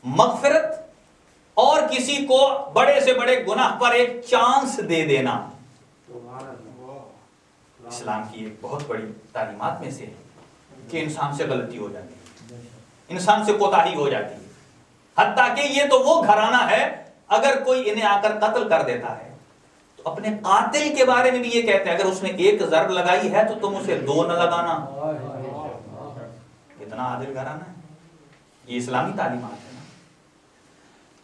مغفرت، اور کسی کو بڑے سے بڑے گناہ پر ایک چانس دے دینا اسلام کی ایک بہت بڑی تعلیمات میں سے ہے کہ انسان سے غلطی ہو جاتی ہے، انسان سے کوتاہی ہو جاتی ہے، حتیٰ کہ یہ تو وہ گھرانہ ہے اگر کوئی انہیں آ کر قتل کر دیتا ہے تو اپنے قاتل کے بارے میں بھی یہ کہتے ہیں اگر اس نے 1 ضرب لگائی ہے تو تم اسے 2 نہ لگانا۔ اتنا عادل گھرانہ ہے، یہ اسلامی تعلیمات ہے نا۔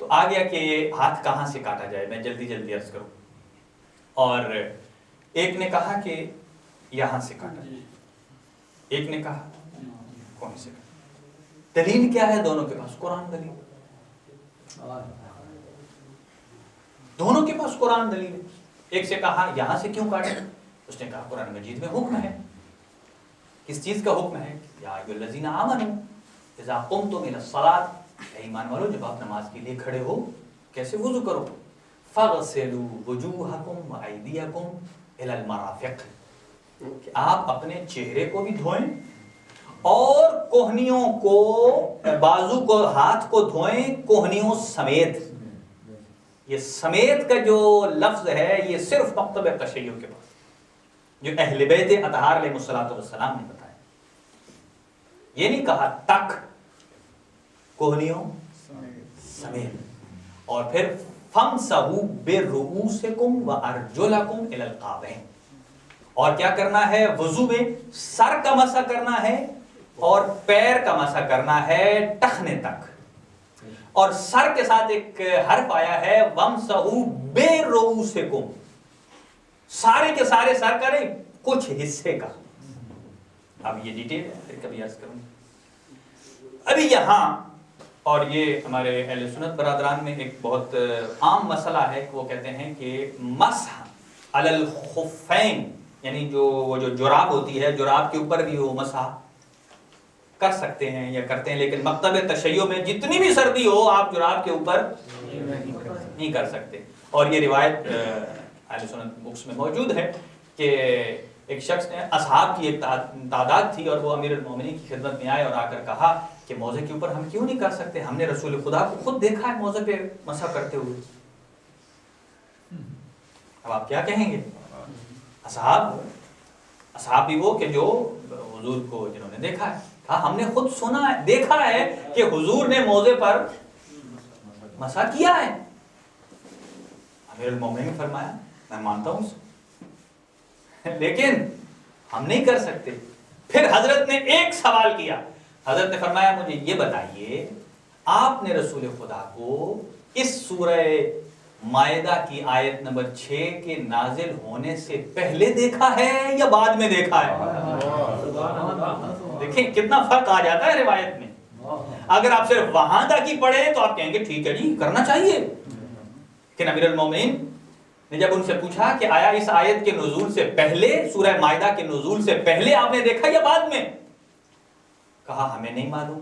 تو آ گیا کہ ہاتھ کہاں سے کاٹا جائے، میں جلدی عرض کروں، اور ایک نے کہا کہ یہاں سے کاٹا جائے، ایک نے کہا کون سے کاٹا۔ دلیل کیا ہے دونوں کے پاس؟ قرآن دلیل، دونوں کے پاس قرآن دلیل ہے۔ ایک سے کہا یہاں سے کیوں کاٹے، اس نے کہا قرآن مجید میں حکم ہے۔ کس چیز کا حکم ہے؟ یا ایھا الذین آمنوا اذا قمتم الی الصلاۃ، اے ایمان والو جب آپ نماز کے لیے کھڑے ہو کیسے وضو کرو، فاغسلوا وجوہکم وایدیکم الی المرافق، کہ آپ اپنے چہرے کو بھی دھوئیں اور کوہنیوں کو، بازو کو، ہاتھ کو دھوئیں کوہنیوں سمیت۔ یہ سمیت کا جو لفظ ہے یہ صرف مکتب تشیع کے پاس جو اہل بیت اطہار علیہ السلام نے بتایا، یہ نہیں کہا تک، کوہنیوں سمیت۔ اور پھر فَامْسَحُوا بِرُءُوسِكُمْ وَأَرْجُلَكُمْ إِلَى الْكَعْبَيْنِ، اور کیا کرنا ہے وضو میں؟ سر کا مسح کرنا ہے اور پیر کا مسح کرنا ہے ٹخنے تک، اور سر کے ساتھ ایک حرف آیا ہے وَامْسَحُوا بِرُءُوسِكُمْ، سارے کے سارے سر کا نہیں، کچھ حصے کا۔ اب یہ ڈیٹیل ہے، پھر کبھی عرض کروں گا۔ ابھی یہاں، اور یہ ہمارے اہل سنت برادران میں ایک بہت عام مسئلہ ہے کہ وہ کہتے ہیں کہ مسح علی الخفین، یعنی وہ جو جراب ہوتی ہے، جراب کے اوپر بھی وہ مسح کر سکتے ہیں یا کرتے ہیں، لیکن مکتب تشیع میں جتنی بھی سردی ہو آپ جراب کے اوپر نہیں کر سکتے۔ اور یہ روایت اہل سنت بکس میں موجود ہے کہ ایک شخص نے، اصحاب کی ایک تعداد تھی، اور وہ امیر المومنین کی خدمت میں آئے اور آ کر کہا کہ موزے کے اوپر ہم کیوں نہیں کر سکتے، ہم نے رسول خدا کو خود دیکھا ہے موزے پہ مسح کرتے ہوئے۔ اب آپ کیا کہیں گے؟ اصحاب بھی وہ کہ جو حضور کو جنہوں نے دیکھا ہے، کہا ہم نے خود سنا ہے، دیکھا ہے کہ حضور نے موضع پر مسح کیا ہے۔ امیر المومنین نے فرمایا میں مانتا ہوں اسے، لیکن ہم نہیں کر سکتے۔ پھر حضرت نے ایک سوال کیا، حضرت نے فرمایا مجھے یہ بتائیے آپ نے رسول خدا کو اس سورہ مائدہ کی آیت نمبر 6 کے نازل ہونے سے پہلے دیکھا ہے یا بعد میں دیکھا ہے؟ دیکھیں کتنا فرق آ جاتا ہے روایت میں۔ اگر آپ صرف وہاں تک ہی پڑھیں تو آپ کہیں گے ٹھیک ہے جی کرنا چاہیے، لیکن امیر المومنین نے جب ان سے پوچھا کہ آیا اس آیت کے نزول سے پہلے، سورہ مائدہ کے نزول سے پہلے آپ نے دیکھا یا بعد میں؟ کہا ہمیں نہیں معلوم۔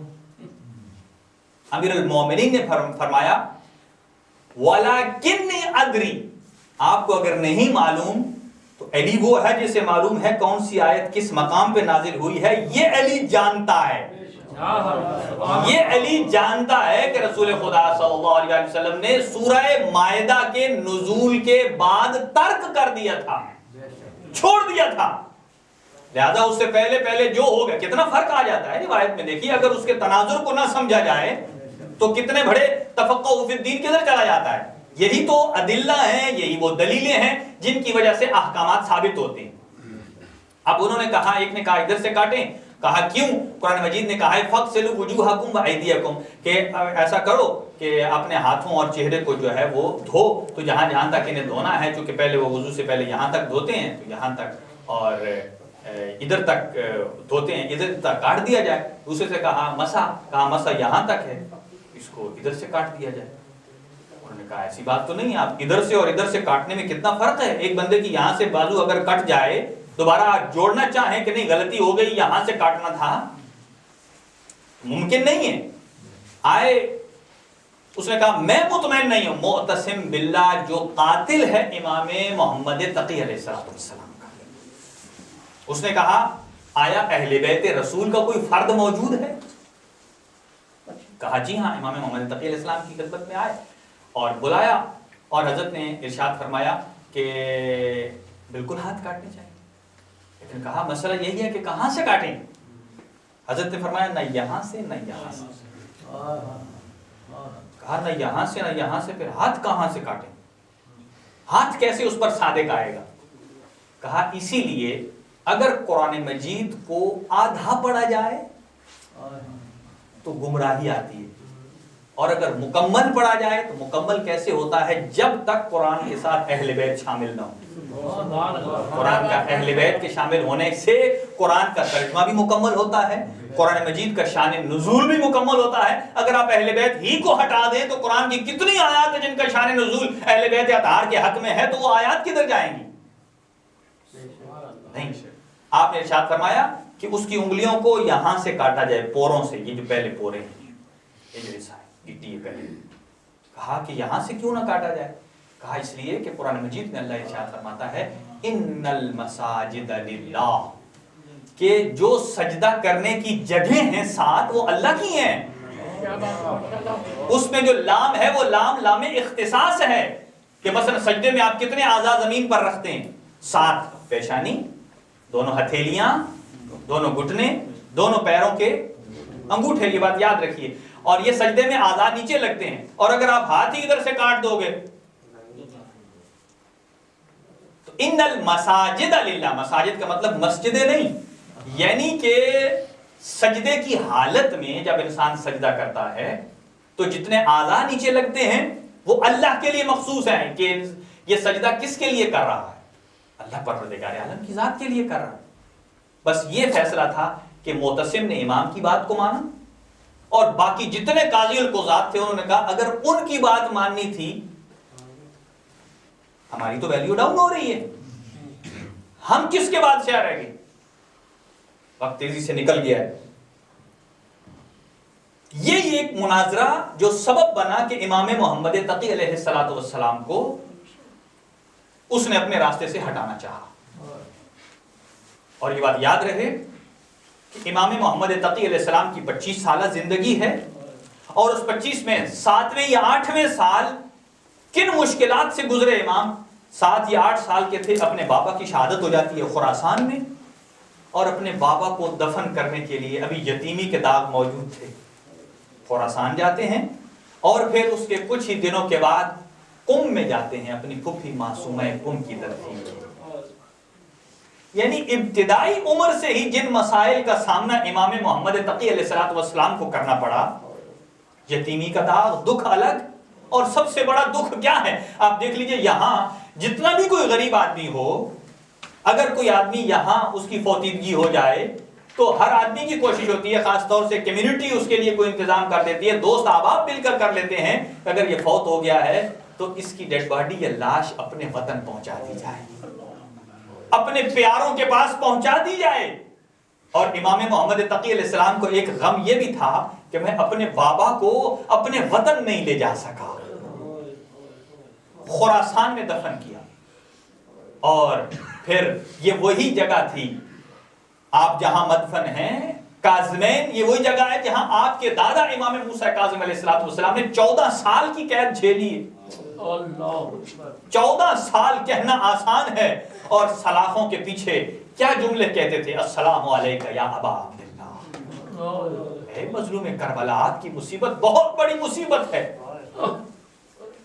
امیر المومنین نے فرمایا وَلَكِنِّي أَدْرِي، آپ کو اگر نہیں معلوم تو علی وہ ہے جسے معلوم ہے کون سی آیت کس مقام پہ نازل ہوئی ہے، یہ علی جانتا ہے۔ یہ علی جانتا ہے کہ رسول خدا صلی اللہ علیہ وسلم نے سورہ مائدہ کے نزول کے بعد ترک کر دیا تھا، چھوڑ دیا تھا، لہذا اس سے پہلے جو ہو گیا۔ کتنا فرق آ جاتا ہے روایت میں، دیکھیے اگر اس کے تناظر کو نہ سمجھا جائے تو کتنے بڑے تفقہ فی الدین کدھر چلا جاتا ہے۔ یہی تو ادلہ ہیں، یہی وہ دلیلیں ہیں جن کی وجہ سے احکامات ثابت ہوتے ہیں۔ اب انہوں نے کہا، ایک نے کہا ادھر سے کاٹیں، کہا کیوں؟ قرآن مجید نے کہا ہے فَاغْسِلُوا وُجُوهَكُمْ وَأَيْدِيَكُمْ، کہ ایسا کرو کہ اپنے ہاتھوں اور چہرے کو جو ہے وہ دھو، تو جہاں جہاں تک انہیں دھونا ہے، چونکہ پہلے وہ وضو سے پہلے یہاں تک دھوتے ہیں تو یہاں تک، اور ادھر تک دھوتے ہیں، ادھر تک کاٹ دیا جائے۔ دوسرے سے کہا مسح، کہا مسح یہاں تک ہے، اس کو ادھر سے کاٹ دیا جائے۔ انہوں نے کہا ایسی بات تو نہیں ہے، آپ ادھر سے اور ادھر سے کاٹنے میں کتنا فرق ہے۔ ایک بندے کی یہاں سے بازو اگر کٹ جائے دوبارہ جوڑنا چاہیں کہ نہیں غلطی ہو گئی یہاں سے کاٹنا تھا، ممکن نہیں ہے۔ آئے اس نے کہا میں مطمئن نہیں ہوں، معتصم باللہ جو قاتل ہے امام محمد تقی علیہ السلام کا۔ اس نے کہا آیا اہل بیت رسول کا کوئی فرد موجود ہے؟ کہا جی ہاں، امام محمد تقی علیہ السلام کی خدمت میں آئے اور بلایا، اور حضرت نے ارشاد فرمایا کہ بالکل ہاتھ کاٹنے چاہیے، لیکن کہا مسئلہ یہی ہے کہ کہاں سے کاٹیں؟ حضرت نے فرمایا نہ یہاں سے نہ یہاں سے۔ کہا نہ یہاں سے نہ یہاں سے، پھر ہاتھ کہاں سے کاٹیں؟ ہاتھ کیسے اس پر صادق آئے گا؟ کہا اسی لیے اگر قرآن مجید کو آدھا پڑھا جائے تو گمراہی آتی ہے، اور اگر مکمل پڑھا جائے تو مکمل کیسے ہوتا ہے؟ جب تک قرآن کے ساتھ اہل بیت شامل نہ ہو۔ قرآن کا اہل بیت کے شامل ہونے سے قرآن کا ترجمہ بھی مکمل ہوتا ہے، قرآن مجید کا شان نزول بھی مکمل ہوتا ہے۔ اگر آپ اہل بیت ہی کو ہٹا دیں تو قرآن کی کتنی آیات ہیں جن کا شان نزول اہل بیت اطہار کے حق میں ہے، تو وہ آیات کدھر جائیں گی؟ نہیں۔ آپ نے ارشاد فرمایا کہ اس کی انگلیوں کو یہاں سے کاٹا جائے، پوروں سے، یہ جو پہلے پورے ہیں، گٹی پہلے۔ کہا کہ یہاں سے کیوں نہ کاٹا جائے؟ کہا اس لیے کہ قرآن مجید میں اللہ ارشاد فرماتا ہے ان المساجد للہ، کہ جو سجدہ کرنے کی جگہیں ہیں ساتھ وہ اللہ کی ہیں۔ اس میں جو لام ہے وہ لام اختصاص ہے، کہ مثلا سجدے میں آپ کتنے اعضاء زمین پر رکھتے ہیں؟ 7، پیشانی، دونوں ہتھیلیاں، دونوں گھٹنے، دونوں پیروں کے انگوٹھے، یہ بات یاد رکھیے۔ اور یہ سجدے میں اعضاء نیچے لگتے ہیں، اور اگر آپ ہاتھ ہی ادھر سے کاٹ دو گے تو ان المساجد للہ، مساجد کا مطلب مسجدیں نہیں، یعنی کہ سجدے کی حالت میں جب انسان سجدہ کرتا ہے تو جتنے اعضاء نیچے لگتے ہیں وہ اللہ کے لیے مخصوص ہیں، کہ یہ سجدہ کس کے لیے کر رہا ہے؟ اللہ پروردگار عالم کی ذات کے لیے کر رہا ہے۔ بس یہ فیصلہ تھا کہ معتصم نے امام کی بات کو مانا، اور باقی جتنے قاضی القضات تھے انہوں نے کہا اگر ان کی بات ماننی تھی ہماری تو ویلیو ڈاؤن ہو رہی ہے، ہم کس کے بادشاہ رہ گئے؟ وقت تیزی سے نکل گیا ہے۔ یہ ایک مناظرہ جو سبب بنا کہ امام محمد تقی علیہ السلام کو اس نے اپنے راستے سے ہٹانا چاہا۔ اور یہ بات یاد رہے کہ امام محمد تقی علیہ السلام کی 25 سالہ زندگی ہے، اور اس 25 میں 7ویں یا 8ویں سال کن مشکلات سے گزرے امام؟ 7 یا 8 سال کے تھے، اپنے بابا کی شہادت ہو جاتی ہے خراسان میں، اور اپنے بابا کو دفن کرنے کے لیے ابھی یتیمی کے داغ موجود تھے، خراسان جاتے ہیں اور پھر اس کے کچھ ہی دنوں کے بعد قم میں جاتے ہیں اپنی پھپھی معصومہ قم کی تدفین کے۔ یعنی ابتدائی عمر سے ہی جن مسائل کا سامنا امام محمد تقی علیہ السلام کو کرنا پڑا، یتیمی کا داغ، دکھ الگ، اور سب سے بڑا دکھ کیا ہے؟ آپ دیکھ لیجئے یہاں جتنا بھی کوئی غریب آدمی ہو، اگر کوئی آدمی یہاں اس کی فوتیدگی ہو جائے تو ہر آدمی کی کوشش ہوتی ہے، خاص طور سے کمیونٹی اس کے لیے کوئی انتظام کر دیتی ہے، دوست احباب مل کر لیتے ہیں، اگر یہ فوت ہو گیا ہے تو اس کی ڈیڈ باڈی یا لاش اپنے وطن پہنچا دی جائے، اپنے پیاروں کے پاس پہنچا دی جائے۔ اور امام محمد تقی علیہ السلام کو ایک غم یہ بھی تھا کہ میں اپنے بابا کو اپنے وطن نہیں لے جا سکا، خراسان میں دفن کیا۔ اور پھر یہ وہی جگہ تھی آپ جہاں مدفن ہیں، کاظمین، یہ وہی جگہ ہے جہاں آپ کے دادا امام موسیٰ کاظم علیہ السلام نے 14 سال کی قید جھیلی ہے۔ 14 سال کہنا آسان ہے، اور سلاخوں کے پیچھے کیا جملے کہتے تھے؟ السلام علیکہ یا ابا عبداللہ، اے مظلوم کربلا، آپ کی مصیبت بہت بڑی مصیبت ہے،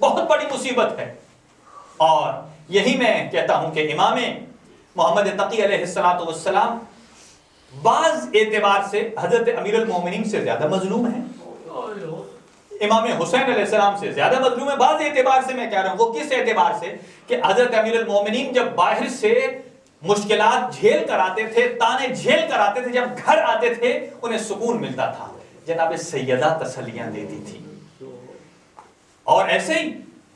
بہت بڑی مصیبت ہے۔ اور یہی میں کہتا ہوں کہ امام محمد تقی علیہ السلام بعض اعتبار سے حضرت امیر المومنین سے زیادہ مظلوم ہیں، امام حسین علیہ السلام سے زیادہ مظلوم ہے۔ بعض اعتبار سے میں کہہ رہا ہوں، وہ کس اعتبار سے کہ حضرت امیر المومنین جب باہر سے مشکلات جھیل کر آتے تھے، تانے جھیل کر آتے تھے، جب گھر آتے تھے انہیں سکون ملتا تھا، جناب سیدہ تسلیاں دیتی تھی۔ اور ایسے ہی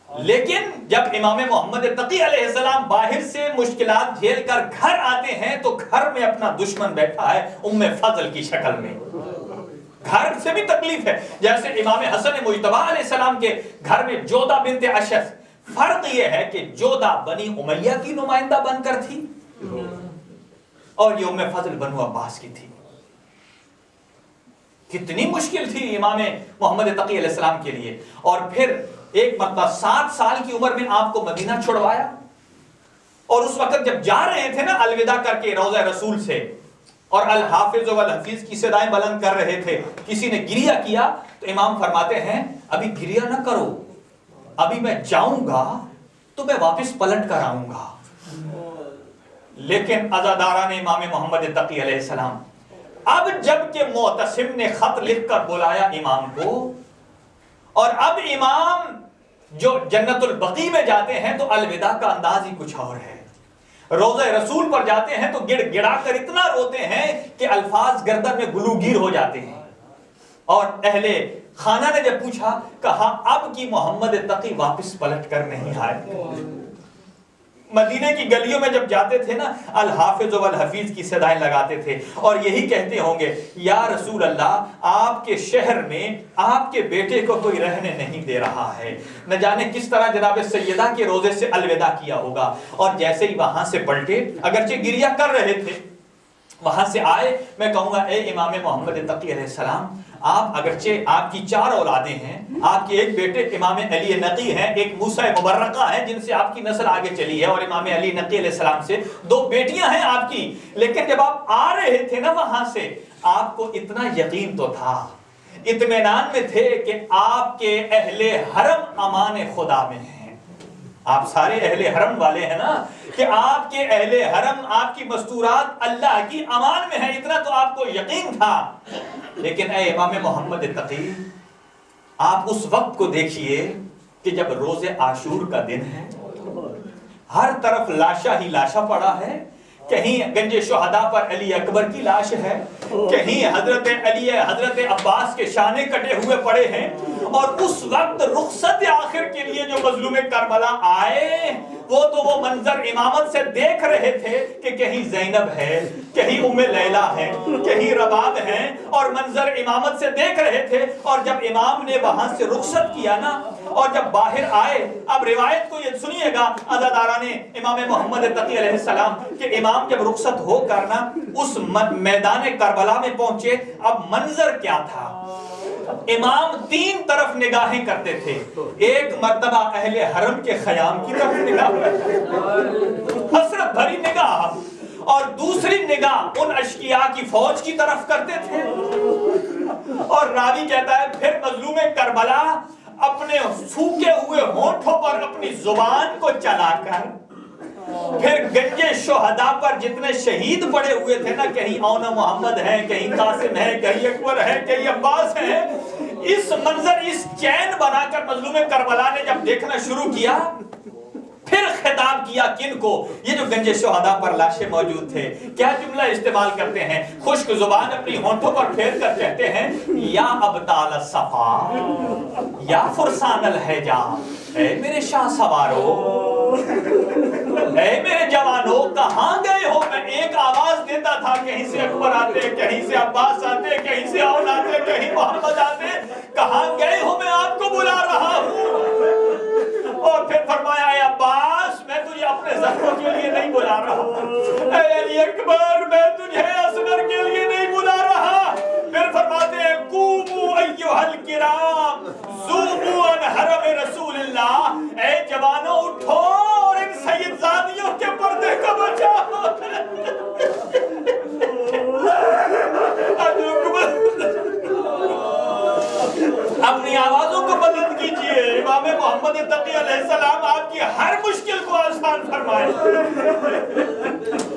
لیکن جب امام محمد تقی علیہ السلام باہر سے مشکلات جھیل کر گھر آتے ہیں تو گھر میں اپنا دشمن بیٹھا ہے ام فضل کی شکل میں، گھر سے بھی تکلیف ہے۔ جیسے امام حسن مجتبی علیہ السلام کے گھر میں جودہ بنت اشس، فرق یہ ہے کہ جودہ بنی امیہ کی نمائندہ بن کر تھی اور یہ ام فضل بنو عباس کی تھی۔ کتنی مشکل تھی امام محمد تقی علیہ السلام کے لیے۔ اور پھر ایک مرتبہ 7 سال کی عمر میں آپ کو مدینہ چھڑوایا، اور اس وقت جب جا رہے تھے نا الوداع کر کے روضہ رسول سے، اور الحافظ والحفیظ کی صدائیں بلند کر رہے تھے، کسی نے گریہ کیا تو امام فرماتے ہیں ابھی گریہ نہ کرو، ابھی میں جاؤں گا تو میں واپس پلٹ کر آؤں گا۔ لیکن عزاداران امام محمد تقی علیہ السلام، اب جب کہ معتصم نے خط لکھ کر بلایا امام کو، اور اب امام جو جنت البقیع میں جاتے ہیں تو الوداع کا انداز ہی کچھ اور ہے، روضہ رسول پر جاتے ہیں تو گڑ گڑا کر اتنا روتے ہیں کہ الفاظ گردن میں گلوگیر ہو جاتے ہیں۔ اور اہل خانہ نے جب پوچھا، کہا اب کی محمد تقی واپس پلٹ کر نہیں آئے۔ مدینے کی گلیوں میں جب جاتے تھے نا، الحافظ والحفیظ کی صدائیں لگاتے تھے اور یہی کہتے ہوں گے، یا رسول اللہ، آپ کے شہر میں آپ کے بیٹے کو کوئی رہنے نہیں دے رہا ہے۔ نہ جانے کس طرح جناب سیدہ کے روزے سے الوداع کیا ہوگا۔ اور جیسے ہی وہاں سے پلٹے، اگرچہ گریہ کر رہے تھے، وہاں سے آئے، میں کہوں گا اے امام محمد تقی علیہ السلام، آپ اگرچہ آپ کی 4 اولادیں ہیں، آپ کے ایک بیٹے امام علی نقی ہیں، ایک موسیٰ مبرقہ ہیں جن سے آپ کی نسل آگے چلی ہے، اور امام علی نقی علیہ السلام سے 2 بیٹیاں ہیں آپ کی، لیکن جب آپ آ رہے تھے نا وہاں سے، آپ کو اتنا یقین تو تھا، اطمینان میں تھے کہ آپ کے اہل حرم امان خدا میں ہیں۔ آپ سارے اہل حرم والے ہیں نا، کہ آپ کے اہل حرم، آپ کی مستورات اللہ کی امان میں ہیں، اتنا تو آپ کو یقین تھا۔ لیکن اے امام محمد تقی، آپ اس وقت کو دیکھیے کہ جب روز عاشور کا دن ہے، ہر طرف لاشا ہی لاشا پڑا ہے، کہیں گنج شہداء پر علی اکبر کی لاش ہے، کہیں حضرت علی حضرت عباس کے شانے کٹے ہوئے پڑے ہیں، اور اس وقت رخصت آخر کے لیے جو مظلوم کربلا آئے، وہ تو وہ منظر امامت سے دیکھ رہے تھے کہ کہیں زینب ہے، کہیں ام لیلہ ہے، کہیں رباب ہیں، اور منظر امامت سے دیکھ رہے تھے۔ اور جب امام نے وہاں سے رخصت کیا نا، اور جب باہر آئے، اب روایت کو یہ سنیے گا عزاداران امام محمد تقی علیہ السلام، کہ امام جب رخصت ہو کر نا اس میدان کربلا میں پہنچے، اب منظر کیا تھا؟ امام 3 طرف نگاہیں کرتے تھے، ایک مرتبہ اہل حرم کے خیام کی طرف نگاہ کرتے، حسرت بھری نگاہ، اور دوسری نگاہ ان اشقیاء کی فوج کی طرف کرتے تھے۔ اور راوی کہتا ہے پھر مظلوم کربلا اپنے سوکھے ہوئے ہونٹوں پر اپنی زبان کو چلا کر پھر گنجے شہداء پر جتنے شہید پڑے ہوئے تھے نا، کہیں اونا محمد ہے، کہیں قاسم ہے، کہیں اکبر ہے، کہیں عباس ہے، اس منظر اس چین بنا کر مظلوم کربلا نے جب دیکھنا شروع کیا، پھر خطاب کیا کن کو؟ یہ جو گنج شہداء پر لاشیں موجود تھے، کیا جملہ استعمال کرتے ہیں؟ خشک زبان اپنی ہونٹوں پر پھیر کر کہتے ہیں یا ابطال الصفا یا فرسان الحجا، اے میرے شاہ سوارو، اے میرے جوانوں، کہاں گئے ہو؟ میں ایک آواز دیتا تھا، کہیں سے اکبر آتے، کہیں سے عباس آتے، کہیں سے اون آتے، کہیں محمد آتے، کہاں گئے ہو؟ میں آپ کو بلا رہا ہوں۔ اور پھر فرمایا اے عباس، میں تجھے اپنے زخموں کے لیے نہیں بلا رہا، اے علی اکبر، میں تجھے اصغر کے لیے نہیں بلا رہا۔ پھر فرماتے ہیں قوموا ایھا الکرام ذوبوا عن حرم رسول اللہ، اے جوانوں اٹھو اور ان سید زادیوں کے پردے کو بچاؤ۔ اپنی آوازوں کو بلند کیجئے، امام محمد تقی علیہ السلام آپ کی ہر مشکل کو آسان فرمائے۔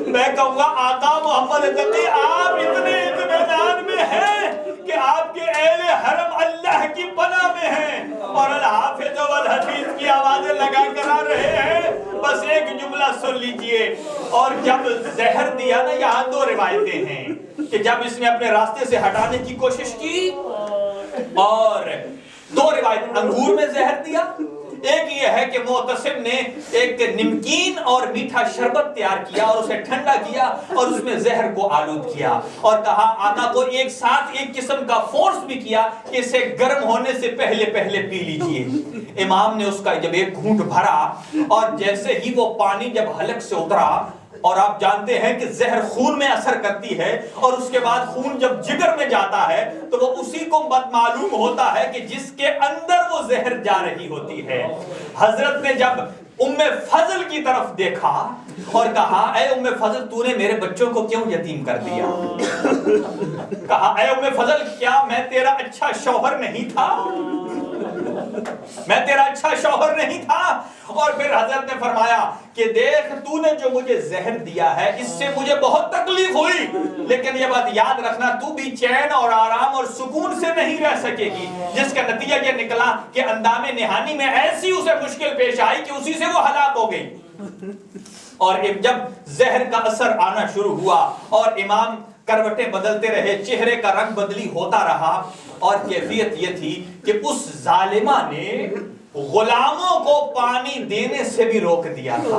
میں کہوں گا آقا محمد تقی آپ اتنے اطمینان میں ہیں کہ آپ کے اہل حرم اللہ کی پناہ میں ہیں اور الحافظ والحفیظ کی آوازیں لگا کر آ رہے ہیں۔ بس ایک جملہ سن لیجئے۔ اور جب زہر دیا نا، یہاں دو روایتیں ہیں کہ جب اس نے اپنے راستے سے ہٹانے کی کوشش کی، اور دو روایت انگور میں زہر دیا، ایک یہ ہے کہ معتصم نے ایک نمکین اور میٹھا شربت تیار کیا اور اسے ٹھنڈا کیا اور اس میں زہر کو آلود کیا اور کہا آقا کو ایک ساتھ ایک قسم کا فورس بھی کیا کہ اسے گرم ہونے سے پہلے پی لیجئے۔ امام نے اس کا جب ایک گھونٹ بھرا اور جیسے ہی وہ پانی جب حلق سے اترا، اور آپ جانتے ہیں کہ زہر خون میں اثر کرتی ہے اور اس کے بعد خون جب جگر میں جاتا ہے تو وہ اسی کو معلوم ہوتا ہے کہ جس کے اندر وہ زہر جا رہی ہوتی ہے۔ حضرت نے جب ام فضل کی طرف دیکھا اور کہا اے ام فضل، تو نے میرے بچوں کو کیوں یتیم کر دیا؟ کہا اے ام فضل، کیا میں تیرا اچھا شوہر نہیں تھا؟ میں تیرا اچھا شوہر نہیں تھا؟ اور پھر حضرت نے فرمایا کہ دیکھ، تو نے جو مجھے زہر دیا ہے اس سے مجھے بہت تکلیف ہوئی، لیکن یہ بات یاد رکھنا تو بھی چین اور آرام اور سکون سے نہیں رہ سکے گی، جس کا نتیجہ یہ نکلا کہ اندام نہانی میں ایسی اسے مشکل پیش آئی کہ اسی سے وہ ہلاک ہو گئی۔ اور جب زہر کا اثر آنا شروع ہوا اور امام کروٹیں بدلتے رہے، چہرے کا رنگ بدلی ہوتا رہا، اور کیفیت یہ تھی کہ اس ظالمہ نے غلاموں کو پانی دینے سے بھی روک دیا تھا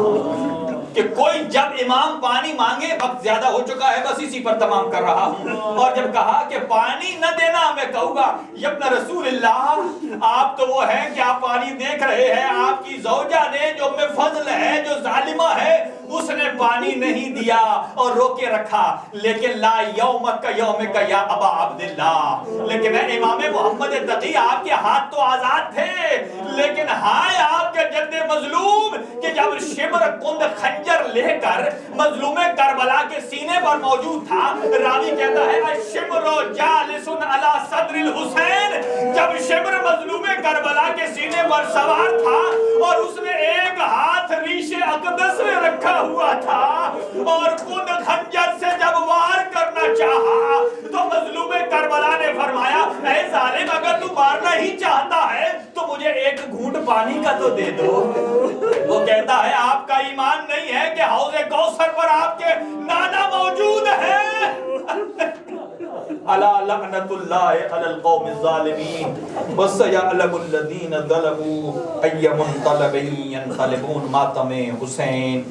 کہ کوئی جب امام پانی مانگے، وقت زیادہ ہو چکا ہے بس اسی پر تمام کر رہا ہوں، اور جب کہا کہ پانی نہ دینا، میں کہوں گا ابن رسول اللہ، آپ تو وہ ہیں کہ آپ پانی دیکھ رہے ہیں، آپ کی زوجہ نے جو ام فضل ہے، جو ظالمہ ہے، اس نے پانی نہیں دیا اور روکے رکھا، لیکن لا یومک یومک یا ابا عبداللہ، لیکن اے امام محمد تقی، آپ کے ہاتھ تو آزاد تھے، لیکن ہائے آپ کے جد مظلوم کہ جب شبر کند خنجر لے کر مظلوم کربلا کے سینے پر موجود تھا، راوی کہتا ہے الشبر جالس علی صدر الحسین، جب شبر مظلوم کربلا کے سینے پر سوار تھا اور اس نے ایک ہاتھ ریش اقدس میں رکھا ہوا تھا اور کند خنجر سے جب وار کرنا چاہا تو مظلوم کربلا نے فرمایا اے ظالم، اگر تو مارنا ہی چاہتا ہے تو مجھے ایک گھونٹ پانی کا تو دے دو۔ وہ کہتا ہے آپ کا ایمان نہیں ہے کہ حوض کوثر پر آپ کے نانا موجود ہیں۔ الا لعنت اللہ علی القوم الظالمین وسیعلم الذین ظلموا ای منقلب ینقلبون۔ ماتم حسین